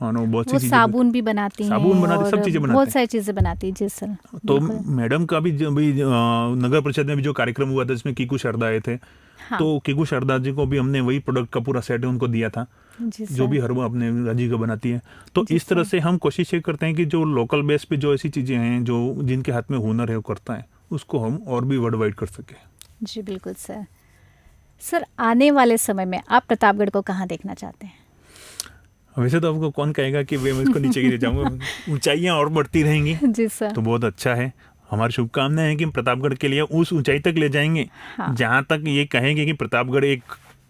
बहुत सी साबुन भी बनाती हैं, सब चीजें बनाती, बहुत सारी चीजें बनाती है। जी सर। तो मैडम का भी नगर परिषद में भी जो कार्यक्रम हुआ था जिसमें कीकू शारदा आए थे, तो कीकू शारदा जी को भी हमने वही प्रोडक्ट का पूरा सेट उनको दिया था, जो भी हर्बल अपने राजीव का बनाती है। तो इस तरह से हम कोशिश ये करते हैं कि जो लोकल बेस पे जो ऐसी चीजें हैं जो जिनके हाथ में हुनर है वो करता है, उसको हम और भी वर्ल्ड वाइड कर सके। जी बिल्कुल सर। सर, आने वाले समय में आप प्रतापगढ़ को कहाँ देखना चाहते हैं? वैसे तो आपको कौन कहेगा कि मैं इसको नीचे गिर जाऊंगा, ऊंचाइयां और बढ़ती रहेंगी। जी सर। तो बहुत अच्छा है, हमारी शुभकामनाएं हैं कि प्रतापगढ़ के लिए उस ऊंचाई तक ले जाएंगे, हाँ, जहां तक ये कहेंगे कि प्रतापगढ़ एक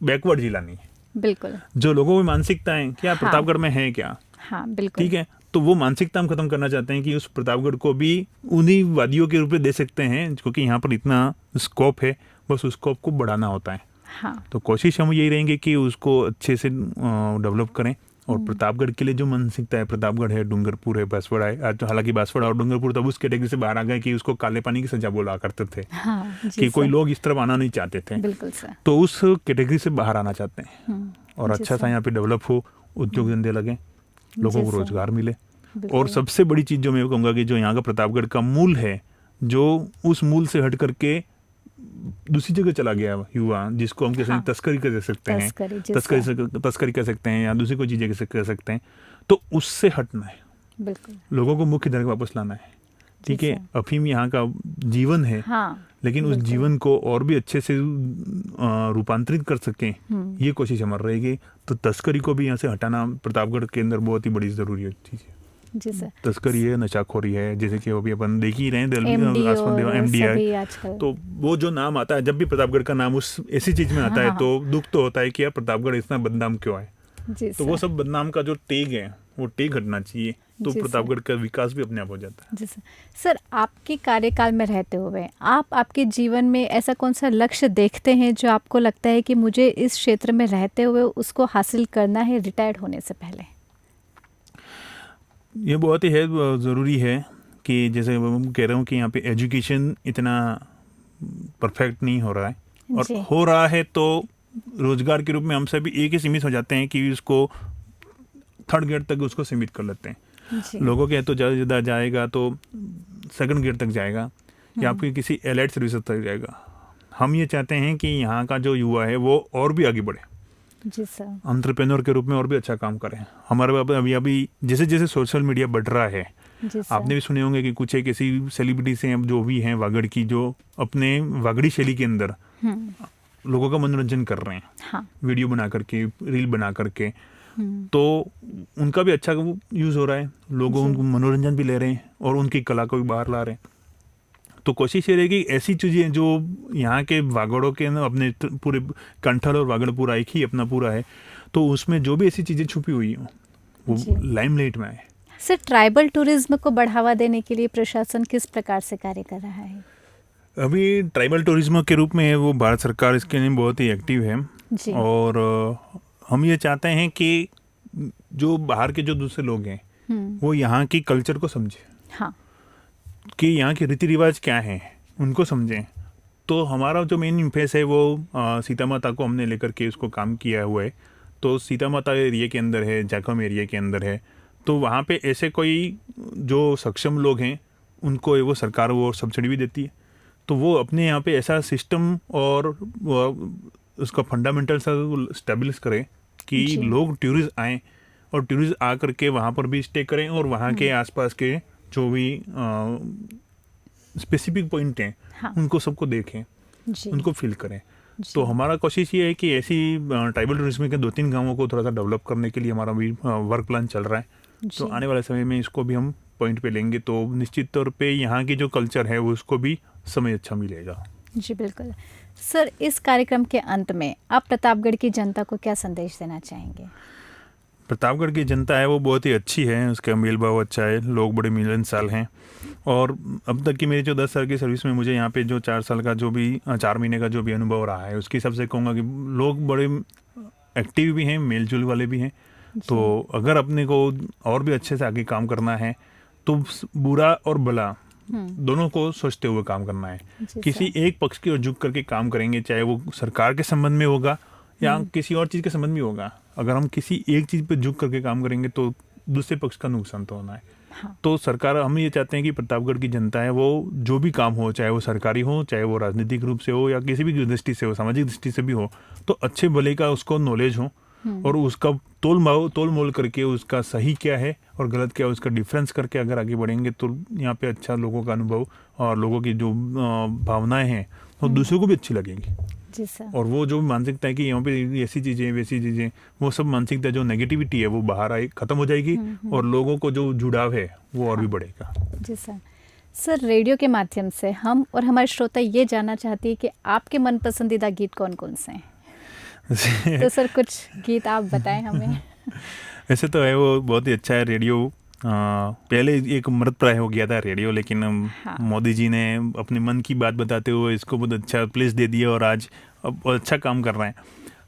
बैकवर्ड जिला नहीं है। बिल्कुल। जो लोगों की मानसिकता है क्या प्रतापगढ़ में है क्या, हाँ बिल्कुल, ठीक है, तो वो मानसिकता हम खत्म करना चाहते हैं कि उस प्रतापगढ़ को भी उन्हीं वादियों के रूप में दे सकते हैं, क्योंकि यहाँ पर इतना स्कोप है, बस उस स्कोप को बढ़ाना होता है। हाँ। तो कोशिश हम यही रहेंगे कि उसको अच्छे से डेवलप करें। और प्रतापगढ़ के लिए जो मानसिकता है, प्रतापगढ़ है, डूंगरपुर है, बांसवाड़ा है, आज तो हालांकि बांसवाड़ा और डूंगरपुर तब उस कैटेगरी से बाहर आ गए कि उसको काले पानी की सजा बोला करते थे, हाँ, कि कोई लोग इस तरफ आना नहीं चाहते थे। बिल्कुल सर। तो उस कैटेगरी से बाहर आना चाहते हैं और अच्छा सा यहाँ पे डेवलप हो, उद्योग धंधे लगे, लोगों को रोजगार मिले। और सबसे बड़ी चीज जो मैं कहूँगा कि जो यहाँ का प्रतापगढ़ का मूल है, जो उस मूल से हट करके दूसरी जगह चला गया युवा, जिसको हम कैसे तस्करी कर सकते हैं, तस्करी कर सकते हैं या दूसरी कोई चीजें कर सकते हैं, तो उससे हटना है, बिल्कुल लोगों को मुख्य धारा वापस लाना है। ठीक है, अफीम यहाँ का जीवन है, लेकिन उस जीवन को और भी अच्छे से रूपांतरित कर सकें, ये कोशिश हमारी रहेगी। तो तस्करी को भी यहाँ से हटाना प्रतापगढ़ के अंदर बहुत ही बड़ी ज़रूरी चीज़ है। जी सर। तस्करी है, नशाखोरी है, जैसे कि अभी अपन देख ही रहे हैं MDI, तो वो जो नाम आता है, जब भी प्रतापगढ़ का नाम उस ऐसी चीज में आता है तो दुख तो होता है कि यार प्रतापगढ़ इतना बदनाम क्यों है। तो वो सब बदनाम का जो टेग है वो टेग हटना चाहिए, तो प्रतापगढ़ का विकास भी अपने आप हो जाता है। जी सर, आपके कार्यकाल में रहते हुए आप आपके जीवन में ऐसा कौन सा लक्ष्य देखते हैं जो आपको लगता है कि मुझे इस क्षेत्र में रहते हुए उसको हासिल करना है रिटायर्ड होने से पहले? ये बहुत ही है ज़रूरी है कि जैसे मैं कह रहा हूँ कि यहाँ पे एजुकेशन इतना परफेक्ट नहीं हो रहा है, और हो रहा है तो रोजगार के रूप में हम सभी एक ही सीमित हो जाते हैं कि उसको थर्ड ग्रेड तक उसको सीमित कर लेते हैं। लोगों के तो ज़्यादा ज़्यादा जाएगा तो सेकंड ग्रेड तक जाएगा या फिर किसी एलाइड सर्विसेज तक जाएगा। हम ये चाहते हैं कि यहाँ का जो युवा है वो और भी आगे बढ़े, जी सर, एंटरप्रेन्योर के रूप में और भी अच्छा काम करें। हमारे अभी जैसे जैसे सोशल मीडिया बढ़ रहा है, आपने भी सुने होंगे कि कुछ एक ऐसी सेलिब्रिटीज हैं जो भी हैं वागड़ की, जो अपने वागड़ी शैली के अंदर लोगों का मनोरंजन कर रहे हैं। हाँ। वीडियो बना करके, रील बना करके, तो उनका भी अच्छा यूज हो रहा है, लोग उनको मनोरंजन भी ले रहे हैं और उनकी कला को भी बाहर ला रहे हैं। तो कोशिश ये रहेगी ऐसी चीज़ें जो यहाँ के वागड़ों के अपने पूरे कंठल और वागड़ पूरा एक ही अपना पूरा है, तो उसमें जो भी ऐसी चीज़ें छुपी हुई हैं वो लाइमलाइट में आए। सर, ट्राइबल टूरिज्म को बढ़ावा देने के लिए प्रशासन किस प्रकार से कार्य कर रहा है? अभी ट्राइबल टूरिज्म के रूप में वो भारत सरकार इसके लिए बहुत ही एक्टिव है जी। और हम ये चाहते हैं कि जो बाहर के जो दूसरे लोग हैं वो यहाँ की कल्चर को समझे। हाँ। कि यहाँ के रीति रिवाज क्या हैं उनको समझें। तो हमारा जो मेन इम्फेस है वो सीता माता को हमने लेकर के उसको काम किया हुआ है। तो सीता माता एरिया के अंदर है, जाखम एरिया के अंदर है, तो वहाँ पे ऐसे कोई जो सक्षम लोग हैं उनको वो सरकार वो सब्सिडी भी देती है। तो वो अपने यहाँ पे ऐसा सिस्टम और उसका फंडामेंटल सा स्टेब्लिश करें कि लोग टूरिस्ट आएँ और टूरिस्ट आ करके वहाँ पर भी स्टे करें और वहाँ के आसपास के जो भी स्पेसिफिक पॉइंट हैं उनको सबको देखें, उनको फील करें। तो हमारा कोशिश ये है कि ऐसी ट्राइबल टूरिज्म के 2-3 गांवों को थोड़ा सा डेवलप करने के लिए हमारा भी वर्क प्लान चल रहा है। तो आने वाले समय में इसको भी हम पॉइंट पे लेंगे तो निश्चित तौर पे यहाँ की जो कल्चर है वो उसको भी समय अच्छा मिलेगा। जी बिल्कुल। सर, इस कार्यक्रम के अंत में आप प्रतापगढ़ की जनता को क्या संदेश देना चाहेंगे? प्रतापगढ़ की जनता है वो बहुत ही अच्छी है, उसका मेल भाव अच्छा है, लोग बड़े मिलनसार हैं। और अब तक की मेरी जो 10 साल की सर्विस में मुझे यहाँ पे जो 4 साल का जो भी 4 महीने का जो भी अनुभव रहा है उसके हिसाब से कहूँगा कि लोग बड़े एक्टिव भी हैं, मेलजोल वाले भी हैं। तो अगर अपने को और भी अच्छे से आगे काम करना है तो बुरा और भला दोनों को सोचते हुए काम करना है। किसी एक पक्ष की ओर झुक करके काम करेंगे, चाहे वो सरकार के संबंध में होगा या किसी और चीज़ के संबंध में होगा, अगर हम किसी एक चीज़ पे झुक करके काम करेंगे तो दूसरे पक्ष का नुकसान तो होना है। हाँ। तो सरकार, हम ये चाहते हैं कि प्रतापगढ़ की जनता है वो जो भी काम हो, चाहे वो सरकारी हो, चाहे वो राजनीतिक रूप से हो या किसी भी दृष्टि से हो, सामाजिक दृष्टि से भी हो, तो अच्छे भले का उसको नॉलेज हो और उसका तोल मोल करके उसका सही क्या है और गलत क्या है उसका डिफरेंस करके अगर आगे बढ़ेंगे तो यहाँ पे अच्छा लोगों का अनुभव और लोगों की जो भावनाएं हैं वो दूसरों को भी अच्छी लगेंगी। जी सर। और वो जो मानसिकता है कि यहाँ पे ऐसी चीज़ें वैसी चीज़ें, वो सब मानसिकता जो नेगेटिविटी है वो बाहर आए खत्म हो जाएगी और लोगों को जो जुड़ाव है वो और भी बढ़ेगा। जी सर। सर, रेडियो के माध्यम से हम और हमारे श्रोता ये जानना चाहते हैं कि आपके मन पसंदीदा गीत कौन कौन से हैं? तो सर कुछ गीत आप बताएं हमें। ऐसे तो है वो बहुत ही अच्छा है रेडियो। पहले एक मृतप्राय हो गया था रेडियो, लेकिन मोदी जी ने अपने मन की बात बताते हुए इसको बहुत अच्छा प्लेस दे दिया और आज बहुत अच्छा काम कर रहे हैं।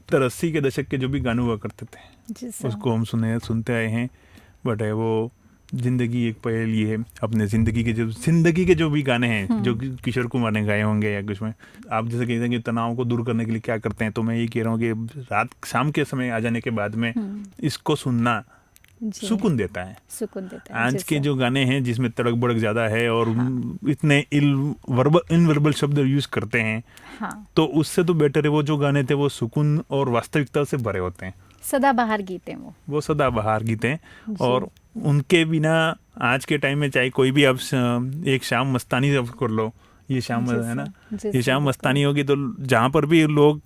तो 80 के दशक के जो भी गाने हुआ करते थे उसको हम सुनते आए हैं। बट है वो जिंदगी एक पहेली है, अपने जिंदगी के जो भी गाने हैं जो किशोर कुमार ने गाए होंगे या कुछ में, आप जैसे कहते हैं कि तनाव को दूर करने के लिए क्या करते हैं, तो मैं ये कह रहा हूँ कि शाम के समय आ जाने के बाद में इसको सुनना सुकून देता है। आज के जो गाने हैं जिसमें तड़क भड़क ज्यादा है और इतने इनवर्बल शब्द यूज करते हैं, तो उससे तो बेटर है वो जो गाने थे वो सुकून और वास्तविकता से भरे होते हैं। सदाबहार गीत हैं वो सदाबहार गीत हैं और उनके बिना आज के टाइम में चाहे कोई भी आप एक शाम मस्तानी कर लो ये शाम जी है ना, सर, जी ये सर, शाम मस्तानी होगी तो जहाँ पर भी लोग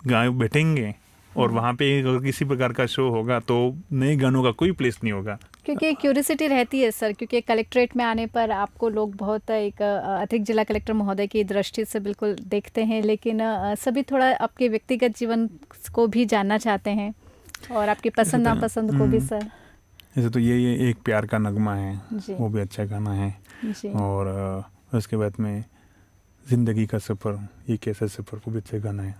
गाय बैठेंगे और वहाँ पे अगर किसी प्रकार का शो होगा तो नए गानों का कोई प्लेस नहीं होगा। क्योंकि क्यूरियोसिटी रहती है सर, क्योंकि कलेक्ट्रेट में आने पर आपको लोग बहुत एक अतिरिक्त जिला कलेक्टर महोदय की दृष्टि से बिल्कुल देखते हैं, लेकिन सभी थोड़ा आपके व्यक्तिगत जीवन को भी जानना चाहते हैं और आपकी पसंद नापसंद को भी सर। जैसे तो ये एक प्यार का नगमा है, जी। वो भी अच्छा गाना है। जी। और उसके बाद में जिंदगी का सफ़र, ये कैसा सफ़र, वो भी अच्छा गाना है।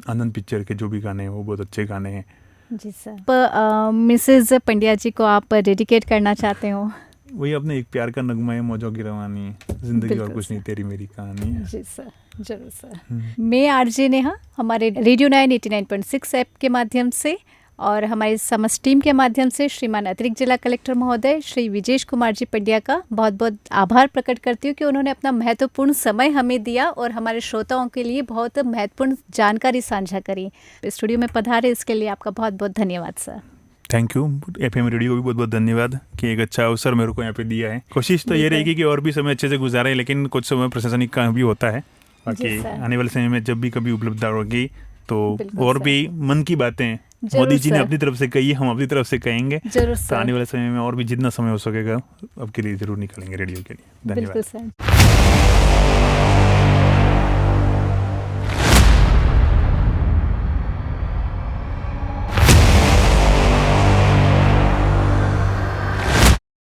आनंद पिक्चर के जो भी गाने हैं वो बहुत अच्छे गाने हैं। जी सर। मिसेज पंड्या जी को आप डेडिकेट करना चाहते हो? वही अपने एक प्यार का नगमा है, मौजों की रवानी, जिंदगी और बिल्कुल कुछ नहीं, तेरी मेरी कहानी है। जी सर, जरूर सर। मैं आरजे नेहा हमारे रेडियो 9 89.6 ऐप के माध्यम से और हमारी समस्त टीम के माध्यम से श्रीमान अतिरिक्त जिला कलेक्टर महोदय श्री विजेश कुमार जी पंड्या का बहुत बहुत आभार प्रकट करती हूँ कि उन्होंने अपना महत्वपूर्ण समय हमें दिया और हमारे श्रोताओं के लिए बहुत महत्वपूर्ण जानकारी साझा करी। स्टूडियो में पधारे, इसके लिए आपका बहुत बहुत धन्यवाद sir. Thank you. FM radio को भी बहुत बहुत धन्यवाद कि एक अच्छा अवसर मेरे को यहाँ पे दिया है। कोशिश तो ये रहेगी कि और भी समय अच्छे से गुजारे, लेकिन कुछ समय प्रशासनिक काम भी होता है। बाकी आने वाले समय में जब भी कभी उपलब्धता होगी तो और भी मन की बातें मोदी जी ने अपनी तरफ से कही, हम अपनी तरफ से कहेंगे। तो आने वाले समय में और भी जितना समय हो सकेगा आपके लिए जरूर निकालेंगे रेडियो के लिए। धन्यवाद।